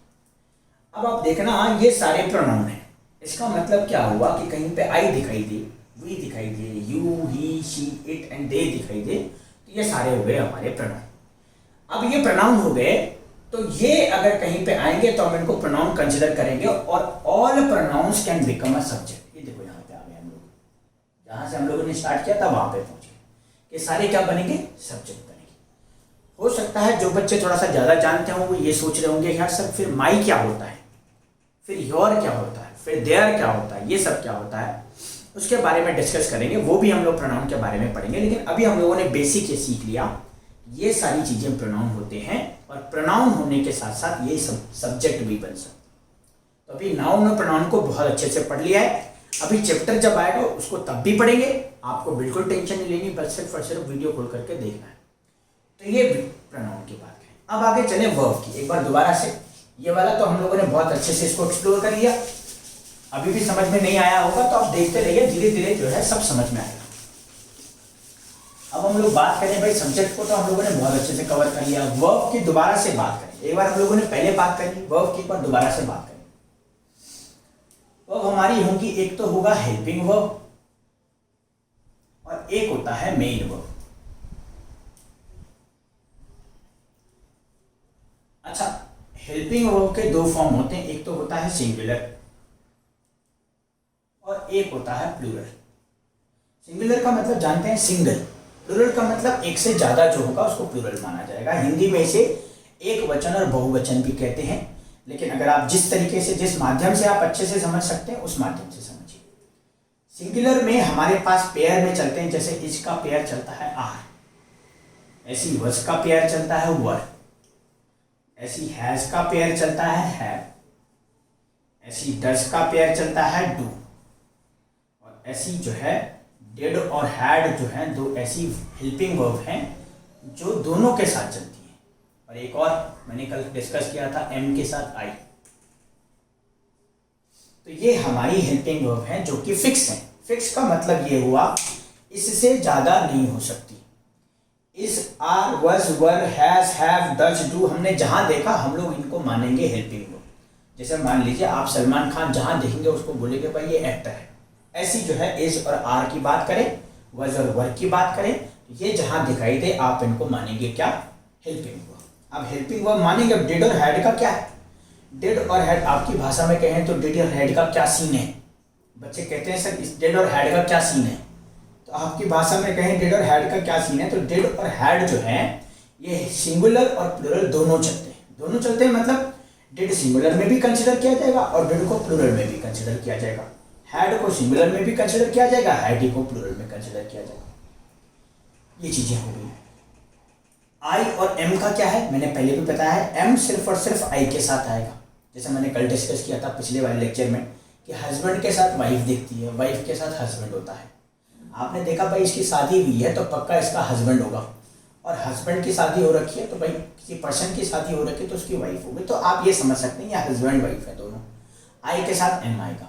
अब आप देखना, ये सारे प्रोनाउन हैं। इसका मतलब क्या हुआ कि कहीं पे आई दिखाई दे, वी दिखाई दे, you, he, she, it and they दिखाई दे, तो ये सारे हो गए हमारे प्रोनाउन। अब ये प्रोनाउन हो गए, तो ये अगर कहीं पे आएंगे तो हम इनको प्रोनाउन कंसिडर करेंगे, और all pronouns can become a subject. ये देखो यहाँ पे आ गए हम लोग, जहाँ से हम लोगों ने स्टार्ट किया था वहाँ पे पहुँचे, कि सारे क्या बनेंगे? सब्जेक्ट बनेंगे। हो सकता है जो बच्चे थोड़ा सा ज़्यादा जानते हों वो ये सोच रहे होंगे यार सर फिर माई क्या होता है, फिर योर क्या होता है, फिर देयर क्या होता है, ये सब क्या होता है, उसके बारे में डिस्कस करेंगे। वो भी हम लोग प्रोनाउन के बारे में पढ़ेंगे, लेकिन अभी हम लोगों ने बेसिक ये सीख लिया, ये सारी चीज़ें प्रोनाउन होते हैं, और प्रोनाउन होने के साथ साथ ये सब्जेक्ट भी बन सकते। तो अभी नाउन और प्रोनाउन को बहुत अच्छे से पढ़ लिया है। अभी चैप्टर जब आएगा उसको तब भी पढ़ेंगे, आपको बिल्कुल टेंशन नहीं लेनी, बस सिर्फ और सिर्फ वीडियो खोल करके देखना है। तो ये प्रोनाउन की बात है। अब आगे चले वर्ब की। एक बार दोबारा से, ये वाला तो हम लोगों ने बहुत अच्छे से इसको एक्सप्लोर कर लिया। अभी भी समझ में नहीं आया होगा तो आप देखते रहिए, धीरे धीरे जो है सब समझ में आएगा। अब हम लोग बात करें भाई सब्जेक्ट को, तो हम लोगों ने बहुत अच्छे से कवर कर लिया। वर्ब की दोबारा से बात करें। एक बार हम लोगों ने पहले बात करी वर्ब की, एक बार दोबारा से बात करें। वर्ब हमारी होगी, एक तो होगा हेल्पिंग वर्ब और एक होता है मेन वर्ब। अच्छा, हेल्पिंग वर्ब के दो फॉर्म होते हैं, एक तो होता है सिंगुलर और एक होता है प्लूरल। सिंगुलर का मतलब जानते हैं सिंगल, प्लूरल का मतलब एक से ज्यादा जो होगा उसको प्लूरल माना जाएगा। हिंदी में इसे एक वचन और बहुवचन भी कहते हैं, लेकिन अगर आप जिस तरीके से, जिस माध्यम से आप अच्छे से समझ सकते हैं उस माध्यम से समझिए। सिंगुलर में हमारे पास पेयर में चलते हैं, जैसे इज का पेयर चलता है आर, ऐसी वज का पेयर चलता है वर, ऐसी हैज का पेयर चलता है हैव, ऐसी डज का पेयर चलता है डू, और ऐसी जो है डिड और हैड जो है दो ऐसी हेल्पिंग वर्ब हैं जो दोनों के साथ चलती हैं। और एक और मैंने कल डिस्कस किया था एम के साथ आई। तो ये हमारी हेल्पिंग वर्ब हैं जो कि फिक्स हैं। फिक्स का मतलब ये हुआ इससे ज्यादा नहीं हो सकती। इस आर, वज, वर, हैज, हैव, डज, डू हमने जहां देखा हम लोग इनको मानेंगे हेल्पिंग वर्ब। जैसे मान लीजिए आप सलमान खान जहां देखेंगे उसको बोलेंगे भाई ये एक्टर है। ऐसी जो है इज और आर की बात करें, वज और वर की बात करें, ये जहां दिखाई दे आप इनको मानेंगे क्या? Helping verb. अब हेल्पिंग वर्ब मानेंगे। अब डिड और हैड का क्या है? डिड और हैड आपकी भाषा में कहें तो डिड और हैड का क्या सीन है? बच्चे कहते हैं सर इस डिड और हैड का क्या सीन है, तो आपकी भाषा में कहें डिड और हैड का क्या सीन है, तो डिड और हैड जो है ये सिंगुलर और प्लूरल दोनों चलते हैं। दोनों चलते हैं मतलब डिड सिंगुलर में भी कंसिडर किया जाएगा और डिड को प्लूरल में भी कंसिडर किया जाएगा। हैड को सिंगुलर में भी कंसिडर किया जाएगा, हैड को प्लूरल में कंसिडर किया जाएगा। ये चीजें हो गई। आई और एम का क्या है मैंने पहले भी बताया है, एम सिर्फ और सिर्फ आई के साथ आएगा। जैसे मैंने कल डिस्कस किया था पिछले वाले लेक्चर में कि हस्बैंड के साथ वाइफ दिखती है, वाइफ के साथ हस्बैंड होता है। आपने देखा भाई इसकी शादी हुई है तो पक्का इसका हस्बैंड होगा, और हस्बैंड की शादी हो रखी है तो भाई किसी पर्सन की शादी हो रखी है तो उसकी वाइफ होगी, तो आप ये समझ सकते हैं ये हस्बैंड वाइफ है दोनों, आई के साथ एम आएगा।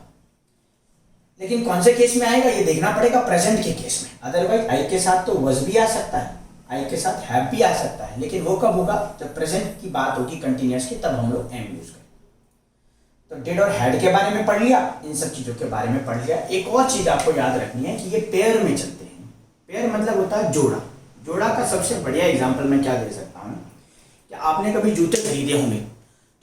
लेकिन कौन से केस में आएगा ये देखना पड़ेगा, प्रेजेंट के केस में। अदरवाइज आई के साथ तो वज भी आ सकता है, आई के साथ हैव भी आ सकता है, लेकिन वो कब होगा जब प्रेजेंट की बात होगी कंटिन्यूअस की, तब हम लोग एम यूज करें। तो डिड और हैड के बारे में पढ़ लिया, इन सब चीजों के बारे में पढ़ लिया। एक और चीज आपको याद रखनी है कि ये पेयर में चलते हैं। पेयर मतलब होता है जोड़ा। जोड़ा का सबसे बढ़िया एग्जाम्पल मैं क्या दे सकता हूँ कि आपने कभी जूते खरीदे होंगे,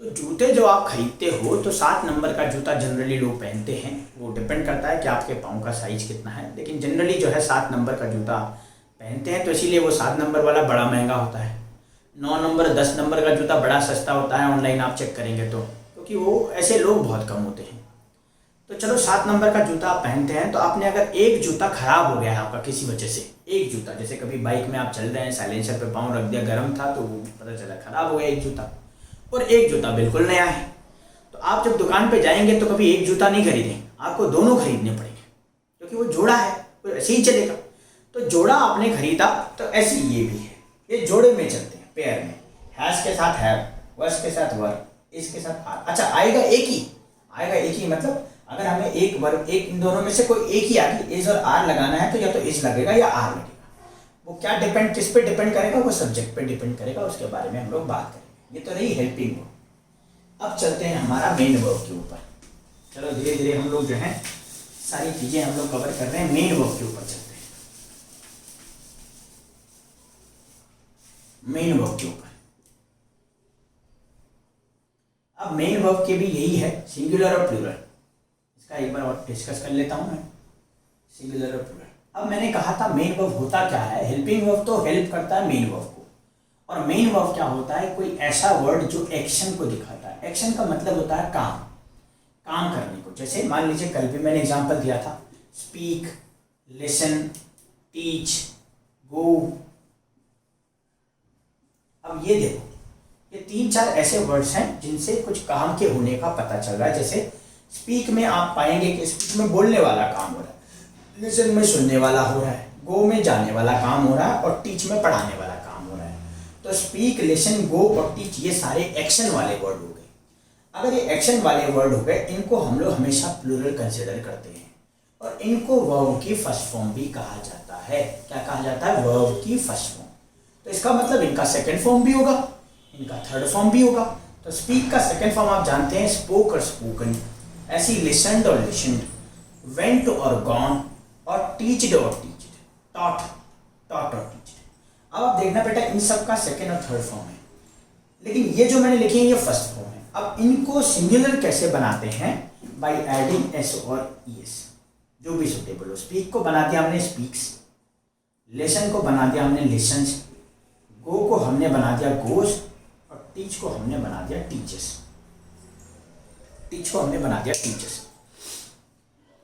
तो जूते जो आप खरीदते हो तो 7 नंबर का जूता जनरली लोग पहनते हैं। वो डिपेंड करता है कि आपके पाँव का साइज कितना है, लेकिन जनरली जो है 7 नंबर का जूता पहनते हैं, तो इसीलिए वो 7 नंबर वाला बड़ा महंगा होता है। 9 नंबर 10 नंबर का जूता बड़ा सस्ता होता है, ऑनलाइन आप चेक करेंगे तो, क्योंकि वो ऐसे लोग बहुत कम होते हैं। तो चलो 7 नंबर का जूता आप पहनते हैं, तो आपने अगर एक जूता खराब हो गया है आपका किसी वजह से, एक जूता, जैसे कभी बाइक में आप चल रहे हैं, साइलेंसर पे पाँव रख दिया, गर्म था तो वो पता चला खराब हो गया एक जूता, और एक जूता बिल्कुल नया है, तो आप जब दुकान पे जाएंगे तो कभी एक जूता नहीं खरीदेंगे, आपको दोनों खरीदने पड़ेंगे, क्योंकि वो जोड़ा है, तो ऐसे ही चलेगा। तो जोड़ा आपने खरीदा, तो ऐसे ये भी है, ये जोड़े में चलते हैं, पेयर में। हैज के साथ हैव, वस के साथ वर, इसके साथ आर। अच्छा, आएगा एक ही, आएगा एक ही मतलब अगर हमें एक वर्ब, एक इन दोनों में से कोई एक ही आगे इज और आर लगाना है, तो या तो इज लगेगा या आर लगेगा। वो क्या डिपेंड, किस पे डिपेंड करेगा, वो सब्जेक्ट पे डिपेंड करेगा, उसके बारे में हम लोग बात करेंगे। ये तो रही हेल्पिंग वर्ब। अब चलते हैं हमारा मेन वर्ब के ऊपर। चलो धीरे धीरे हम लोग जो है सारी चीजें हम लोग कवर कर रहे हैं, मेन वर्ब के ऊपर चलते हैं। मेन वर्ब के ऊपर, अब मेन वर्ब के भी यही है, सिंगुलर और प्लूरल। इसका एक बार और डिस्कस कर लेता हूं मैं, सिंगुलर और प्लूरल। अब मैंने कहा था मेन वर्ब होता क्या है, हेल्पिंग वर्ब तो हेल्प करता है मेन वर्ब को, और मेन वर्ब क्या होता है, कोई ऐसा वर्ड जो एक्शन को दिखाता है। एक्शन का मतलब होता है काम, काम करने को। जैसे मान लीजिए कल भी मैंने एग्जांपल दिया था, स्पीक, लिसन, टीच, गो। अब ये देखो, ये 3-4 ऐसे वर्ड्स हैं जिनसे कुछ काम के होने का पता चल रहा है। जैसे स्पीक में आप पाएंगे कि स्पीक में बोलने वाला काम हो रहा है, लिसन में सुनने वाला हो रहा है, गो में जाने वाला काम हो रहा है, और टीच में पढ़ाने वाला काम हो रहा है। तो स्पीक, लिसन, गो और टीच ये सारे एक्शन वाले वर्ड हो गए। अगर ये एक्शन वाले वर्ड हो गए, इनको हम लोग हमेशा प्लूरल कंसिडर करते हैं, और इनको वर्ब की फर्स्ट फॉर्म भी कहा जाता है। क्या कहा जाता है, वर्ब की फर्स्ट फॉर्म। तो इसका मतलब इनका सेकेंड फॉर्म भी होगा, इनका थर्ड फॉर्म भी होगा। तो स्पीक का सेकेंड फॉर्म आप जानते हैं, स्पोक और स्पोकन। ऐसी लिसनड और लिसनड, वेंट और गॉन, और टीच्ड और टीच्ड, टॉट, टॉट और टीच्ड। अब आप देखना बेटा, इन सब का सेकेंड और थर्ड फॉर्म है, लेकिन ये जो मैंने लिखे हैं ये फर्स्ट फॉर्म है। अब इनको सिंगुलर कैसे बनाते हैं, बाय एडिंग एस और ईएस, जो भी सुटेबल हो। स्पीक को बना दिया हमने स्पीक्स, लिसन को बना दिया हमने लिसन्स, गो को हमने बना दिया गोज, और टीच को हमने बना दिया टीचेस, टीच को हमने बना दिया टीचर्स।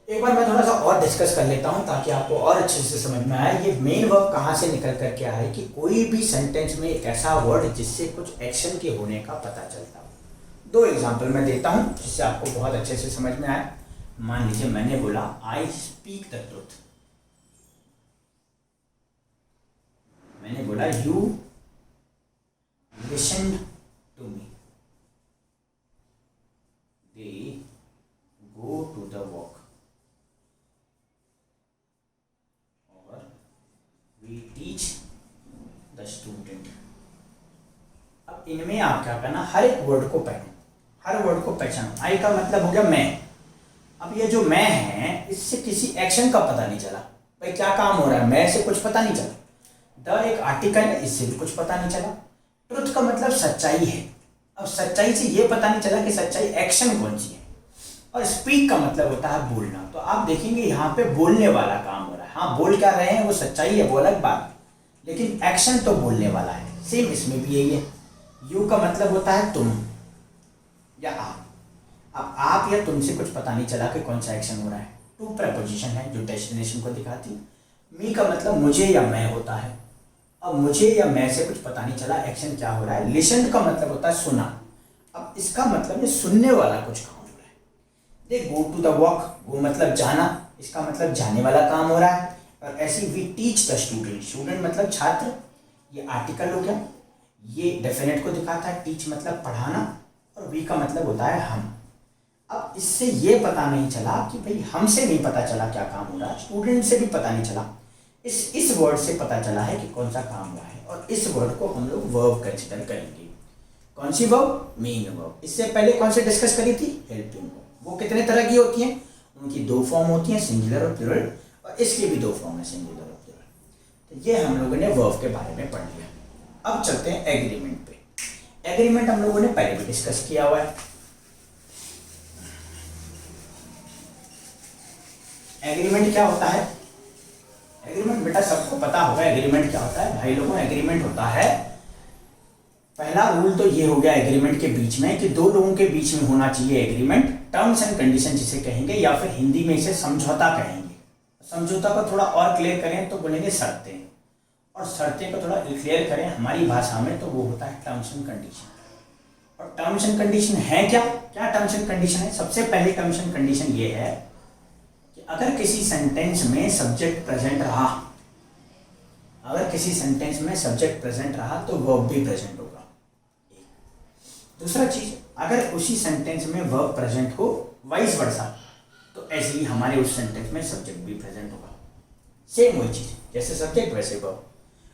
एक बार मैं थोड़ा सा और डिस्कस कर लेता हूं ताकि आपको और अच्छे से समझ में आए ये मेन वर्ब कहाँ से निकल कर के आए, कि कोई भी सेंटेंस में एक ऐसा वर्ड जिससे कुछ एक्शन के होने का पता चलता हो। 2 एग्जांपल मैं देता हूं जिससे आपको बहुत अच्छे से समझ में आए। मान लीजिए मैंने बोला आई स्पीक द ट्रूथ, मैंने बोला you listen to me, they go to the walk, or we teach the student। अब इनमें आप क्या करना, हर एक वर्ड को पहचानो, हर वर्ड को पहचानो। आई का मतलब हो गया मैं। अब ये जो मैं है, इससे किसी एक्शन का पता नहीं चला, भाई क्या काम हो रहा है, मैं से कुछ पता नहीं चला। द एक आर्टिकल है, इससे भी कुछ पता नहीं चला। ट्रुथ का मतलब सच्चाई है, अब सच्चाई से ये पता नहीं चला कि सच्चाई एक्शन कौन सी है। और स्पीक का मतलब होता है बोलना, तो आप देखेंगे यहाँ पे बोलने वाला काम हो रहा है। हाँ, बोल क्या रहे हैं वो सच्चाई है, वो अलग बात है, लेकिन एक्शन तो बोलने वाला है। सेम इसमें भी यही है। यू का मतलब होता है तुम या आप। अब आप या तुमसे कुछ पता नहीं चला कि कौन सा एक्शन हो रहा है। टू प्रपोजिशन है जो डेस्टिनेशन को दिखाती। मी का मतलब मुझे या मैं होता है। अब मुझे या मैं से कुछ पता नहीं चला एक्शन क्या हो रहा है। लिसन का मतलब होता है सुना। अब इसका मतलब ये सुनने वाला कुछ काम हो रहा है। देख, गो टू द वॉक, गो मतलब जाना, इसका मतलब जाने वाला काम हो रहा है। और ऐसे we teach the student, student मतलब छात्र, ये आर्टिकल हो गया, ये डेफिनेट को दिखाता है, टीच मतलब पढ़ाना, और वी का मतलब होता है हम। अब इससे ये पता नहीं चला कि भाई हमसे नहीं पता चला क्या काम हो रहा है, स्टूडेंट से भी पता नहीं चला, इस वर्ड से पता चला है कि कौन सा काम हुआ है, और इस वर्ड को हम लोग वर्ब कंसिडर करेंगे। कौन सी वर्ब? Main verb. इससे पहले कौन से डिस्कस करी थी? Helping verb. वो कितने तरह की होती हैं? उनकी दो फॉर्म होती हैं, सिंगुलर और प्लूरल, और इसकी भी दो फॉर्म है, सिंगुलर और प्लूरल। तो ये हम लोगों ने वर्ब के बारे में पढ़ लिया। अब चलते हैं एग्रीमेंट पे। एग्रीमेंट हम लोगों ने पहले भी डिस्कस किया हुआ है। एग्रीमेंट क्या होता है? एग्रीमेंट बेटा सबको पता होगा एग्रीमेंट क्या होता है। भाई लोगों, एग्रीमेंट होता है, पहला रूल तो ये हो गया एग्रीमेंट के बीच में कि दो लोगों के बीच में होना चाहिए एग्रीमेंट, टर्म्स एंड कंडीशन जिसे कहेंगे, या फिर हिंदी में इसे समझौता कहेंगे। समझौता को थोड़ा और क्लियर करें तो बोलेंगे शर्तें, और शर्तें को थोड़ा क्लियर करें हमारी भाषा में तो वो होता है टर्म्स एंड कंडीशन। और टर्म्स एंड कंडीशन है क्या? क्या टर्म्स एंड कंडीशन है? सबसे पहले टर्म्स एंड कंडीशन ये है कि अगर किसी सेंटेंस में सब्जेक्ट प्रेजेंट रहा, अगर किसी सेंटेंस में सब्जेक्ट प्रेजेंट रहा तो वर्ब भी प्रेजेंट होगा। दूसरा चीज, अगर उसी सेंटेंस में वर्ब प्रेजेंट हो, वाइस वर्सा, तो ऐसे ही हमारे उस सेंटेंस में सब्जेक्ट भी प्रेजेंट होगा। सेम वही चीज, जैसे सब्जेक्ट वैसे वर्ब,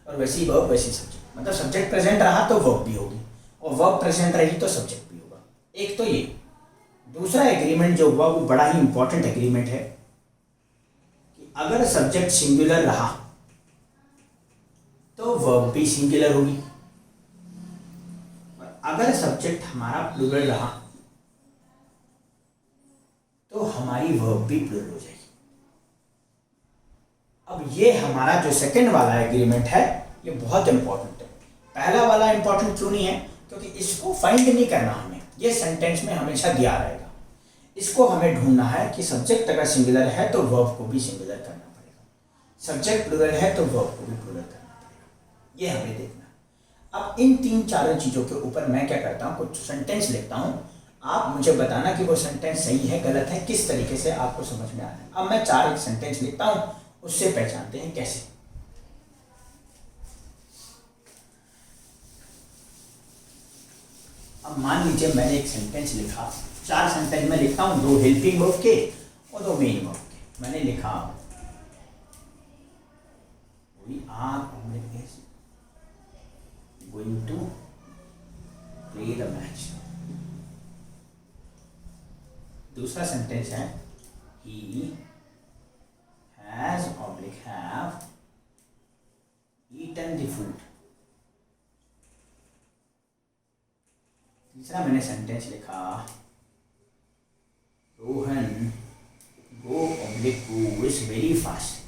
और वैसी वर्ब वैसी सब्जेक्ट। मतलब सब्जेक्ट प्रेजेंट रहा तो वर्ब भी होगी, और वर्ब प्रेजेंट रही तो सब्जेक्ट भी होगा। एक तो ये। दूसरा एग्रीमेंट जो हुआ वो बड़ा ही इंपॉर्टेंट एग्रीमेंट है कि अगर सब्जेक्ट सिंगुलर रहा तो वर्ब भी सिंगुलर होगी, अगर सब्जेक्ट हमारा प्लूरल रहा तो हमारी वर्ब भी प्लूरल हो जाएगी। अब ये हमारा जो सेकंड वाला एग्रीमेंट है ये बहुत इंपॉर्टेंट है। पहला वाला इंपॉर्टेंट क्यों नहीं है? क्योंकि इसको फाइंड नहीं करना हमें, ये सेंटेंस में हमेशा दिया रहेगा। इसको हमें ढूंढना है कि सब्जेक्ट अगर सिंगुलर है तो वर्ब को भी सिंगुलर करना पड़ेगा, सब्जेक्ट प्लूरल है तो वर्ब को भी प्लूरल करना पड़ेगा। ये हमें देखना। अब इन तीन चारों चीज़ों के ऊपर मैं क्या करता हूँ, कुछ सेंटेंस लिखता हूँ, आप मुझे बताना कि वो सेंटेंस सही है गलत है, किस तरीके से आपको समझ में आ रहा है। अब मैं चार एक सेंटेंस लिखता हूँ, उससे पहचानते हैं कैसे। अब मान लीजिए मैंने एक सेंटेंस लिखा, चार सेंटेंस में लिखता हूँ, दो हेल्पिंग वर्ब के और दो मेन वर्ब के। मैंने लिखा we are going to play the match। दूसरा सेंटेंस है he has oblique have eaten the food। तीसरा मैंने सेंटेंस लिखा Rohan go oblique goes very fast।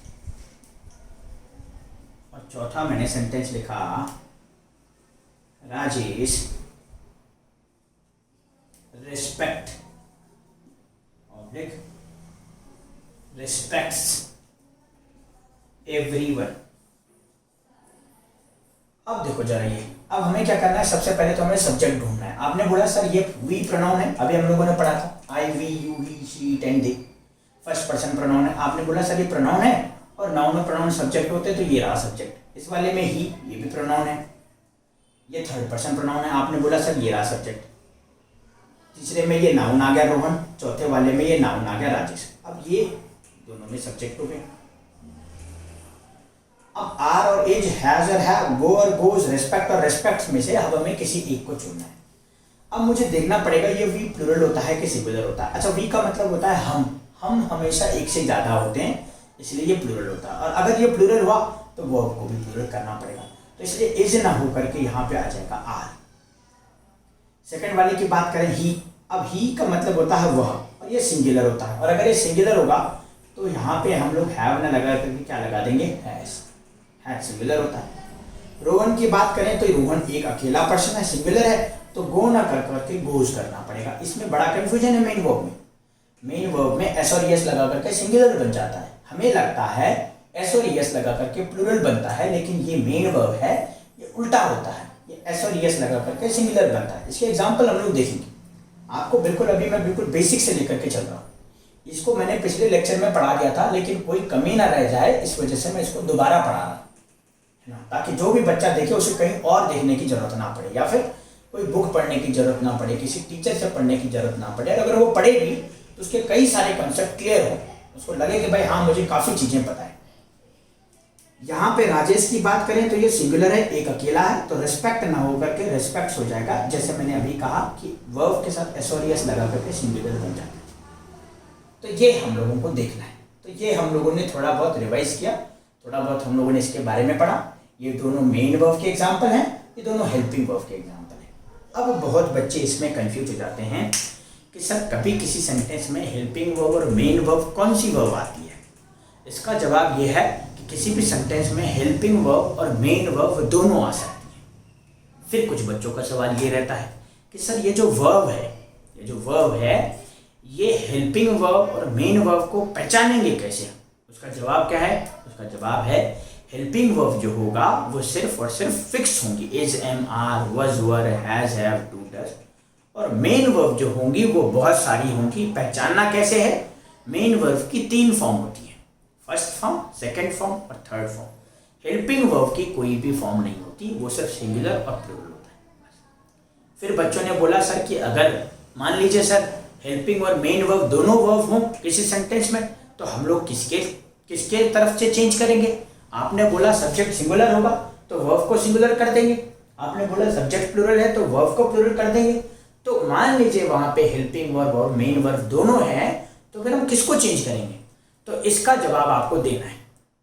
और चौथा मैंने सेंटेंस लिखा राजेश रिस्पेक्ट रिस्पेक्ट्स एवरीवन। अब देखो जरा ये, अब हमें क्या करना है, सबसे पहले तो हमें सब्जेक्ट ढूंढना है। आपने बोला सर ये वी प्रोनाउन है, अभी हम लोगों ने पढ़ा था I we you he she it and they, first person pronoun है। आपने बोला सर ये प्रोनाउन है, और नाउन और प्रोनाउन सब्जेक्ट होते तो ये रहा सब्जेक्ट। इस वाले में ही, ये भी प्रोनाउन है, ये थर्ड पर्सन प्रोनाउन है। आपने बोला सर ये रहा सब्जेक्ट। तीसरे में ये नाउन आ गया रोहन, चौथे वाले में ये नाउन आ गया राजेश। अब ये दोनों में सब्जेक्ट हो गए। अब आर और एज, हैज और हैव, गो और गोज, रेस्पेक्ट और रेस्पेक्ट्स में से अब हमें किसी एक को चुनना है। अब मुझे देखना पड़ेगा ये वी प्लूरल होता है कि सिंगुलर होता है। अच्छा, वी का मतलब होता है हम हमेशा एक से ज्यादा होते हैं, इसलिए ये प्लूरल होता है। और अगर ये प्लूरल हुआ तो वर्ब को भी प्लूरल करना पड़ेगा, तो इसलिए इज ना हो करके यहाँ पे आ जाएगा आर। सेकंड वाले की बात करें ही, अब ही का मतलब होता है वह, और ये सिंगुलर होता है। और अगर ये सिंगुलर होगा तो यहाँ पे हम लोग हैव ना लगा करके क्या लगा देंगे, हैज सिंगुलर होता है। रोहन की बात करें तो रोहन एक अकेला पर्सन है, सिंगुलर है, तो गो ना कर करके गोज करना पड़ेगा। इसमें बड़ा कंफ्यूजन है मेन वर्ब में। मेन वर्ब में एस और एस लगा करके सिंगुलर बन जाता है, हमें लगता है एस और एस लगा करके प्लूरल बनता है, लेकिन ये मेन वर्ब है, ये उल्टा होता है, ये एस और एस लगा करके सिंगुलर बनता है। इसके एग्जाम्पल हम लोग देखेंगे। आपको बिल्कुल अभी मैं बिल्कुल बेसिक से लेकर के चल रहा हूँ। इसको मैंने पिछले लेक्चर में पढ़ा दिया था, लेकिन कोई कमी ना रह जाए इस वजह से मैं इसको दोबारा पढ़ा रहा हूँ, ताकि जो भी बच्चा देखे उसे कहीं और देखने की जरूरत ना पड़े, या फिर कोई बुक पढ़ने की जरूरत ना पड़े, किसी टीचर से पढ़ने की जरूरत ना पड़े। अगर वो पढ़े भी तो उसके कई सारे कॉन्सेप्ट क्लियर हो, उसको लगे कि भाई हाँ मुझे काफ़ी चीज़ें पता है। यहाँ पे राजेश की बात करें तो ये सिंगुलर है, एक अकेला है, तो रेस्पेक्ट ना होकर के रेस्पेक्ट्स हो जाएगा। जैसे मैंने अभी कहा कि वर्ब के साथ एस लगा करके सिंगुलर बन जाता है। तो ये हम लोगों को देखना है। तो ये हम लोगों ने थोड़ा बहुत रिवाइज किया, थोड़ा बहुत हम लोगों ने इसके बारे में पढ़ा। ये दोनों मेन वर्ब के एग्जाम्पल हैं, ये दोनों हेल्पिंग वर्ब के एग्जाम्पल हैं। अब बहुत बच्चे इसमें कंफ्यूज हो जाते हैं कि सर कभी किसी सेंटेंस में हेल्पिंग वर्ब और मेन वर्ब कौन सी वर्ब आती है। इसका जवाब ये है कि किसी भी सेंटेंस में हेल्पिंग वर्ब और मेन वर्ब दोनों आ सकती है। फिर कुछ बच्चों का सवाल ये रहता है कि सर ये जो वर्ब है ये हेल्पिंग वर्ब और मेन वर्ब को पहचानेंगे कैसे। उसका जवाब क्या है? उसका जवाब है हेल्पिंग वर्ब जो होगा वो सिर्फ और सिर्फ फिक्स होंगी, इज, एम, आर, वज, वर, हैज, हैव, डू, डज। और मेन वर्ब जो होंगी वो बहुत सारी होंगी। पहचानना कैसे है? मेन वर्ब की 3 फॉर्म होती है, फर्स्ट फॉर्म, सेकंड फॉर्म और थर्ड फॉर्म। हेल्पिंग वर्ब की कोई भी फॉर्म नहीं होती, वो सिर्फ सिंगुलर और प्लूरल होता है। फिर बच्चों ने बोला सर कि अगर मान लीजिए सर हेल्पिंग और मेन वर्ब दोनों वर्ब हों किसी सेंटेंस में, तो हम लोग किसके तरफ से चेंज करेंगे? आपने बोला सब्जेक्ट सिंगुलर होगा तो वर्ब को सिंगुलर कर देंगे, आपने बोला सब्जेक्ट प्लूरल है तो वर्ब को प्लूरल कर देंगे। तो मान लीजिए वहां पे हेल्पिंग वर्ब और मेन वर्ब दोनों हैं, तो फिर हम किसको चेंज करेंगे? तो इसका जवाब आपको देना है।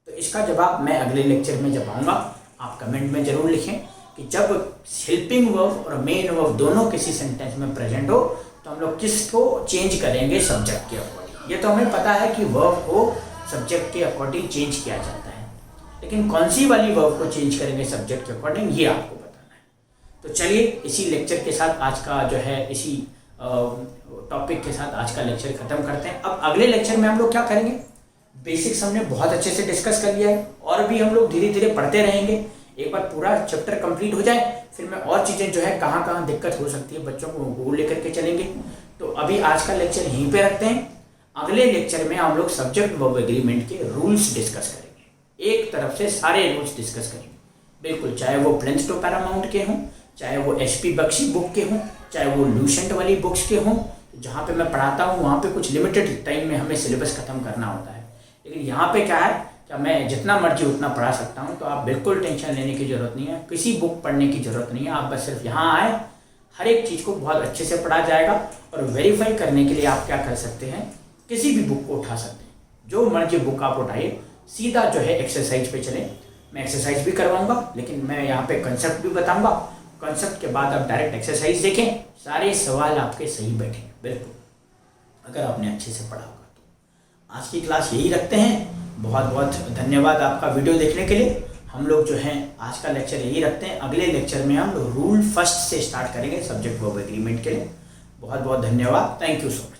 तो इसका जवाब मैं अगले लेक्चर में जब आऊँगा, आप कमेंट में जरूर लिखें कि जब हेल्पिंग वर्ब और मेन वर्ब दोनों किसी सेंटेंस में प्रेजेंट हो तो हम लोग किसको चेंज करेंगे सब्जेक्ट के अकॉर्डिंग। ये तो हमें पता है कि वर्ब को सब्जेक्ट के अकॉर्डिंग चेंज किया जाता है, लेकिन कौन सी वाली वर्ब को चेंज करेंगे सब्जेक्ट के अकॉर्डिंग, ये आपको बताना है। तो चलिए इसी लेक्चर के साथ आज का जो है इसी टॉपिक के साथ आज का लेक्चर खत्म करते हैं। अब अगले लेक्चर में हम लोग क्या करेंगे? बेसिक्स हमने बहुत अच्छे से डिस्कस कर लिया है और भी हम लोग धीरे धीरे पढ़ते रहेंगे। एक बार पूरा चैप्टर कंप्लीट हो जाए फिर मैं और चीज़ें जो है कहाँ कहाँ दिक्कत हो सकती है बच्चों को वो लेकर के चलेंगे। तो अभी आज का लेक्चर यहीं पे रखते हैं। अगले लेक्चर में हम लोग सब्जेक्ट वर्ब एग्रीमेंट के रूल्स डिस्कस करेंगे। एक तरफ से सारे रूल्स डिस्कस करेंगे, बिल्कुल, चाहे वो प्लेन्स टू पैरामाउंट के हों, चाहे वो HP बख्शी बुक के हों, चाहे वो लूसेंट वाली बुक्स के हों। जहाँ पे मैं पढ़ाता हूँ वहाँ पे कुछ लिमिटेड टाइम में हमें सिलेबस खत्म करना होता है, लेकिन यहाँ पे क्या है कि मैं जितना मर्जी उतना पढ़ा सकता हूँ। तो आप बिल्कुल टेंशन लेने की ज़रूरत नहीं है, किसी बुक पढ़ने की ज़रूरत नहीं है। आप बस सिर्फ यहाँ आए, हर एक चीज़ को बहुत अच्छे से पढ़ा जाएगा। और वेरीफाई करने के लिए आप क्या कर सकते हैं, किसी भी बुक को उठा सकते हैं, जो मर्जी बुक आप उठाइए, सीधा जो है एक्सरसाइज पे चलें। मैं एक्सरसाइज भी करवाऊँगा, लेकिन मैं यहाँ पे कंसेप्ट भी बताऊँगा। कंसेप्ट के बाद आप डायरेक्ट एक्सरसाइज देखें, सारे सवाल आपके सही बैठेंगे बिल्कुल, अगर आपने अच्छे से पढ़ा होगा। तो आज की क्लास यही रखते हैं। बहुत बहुत धन्यवाद आपका वीडियो देखने के लिए। हम लोग जो हैं आज का लेक्चर यही रखते हैं। अगले लेक्चर में हम रूल फर्स्ट से स्टार्ट करेंगे सब्जेक्ट वर्ब एग्रीमेंट के लिए। बहुत बहुत धन्यवाद। Thank you so much.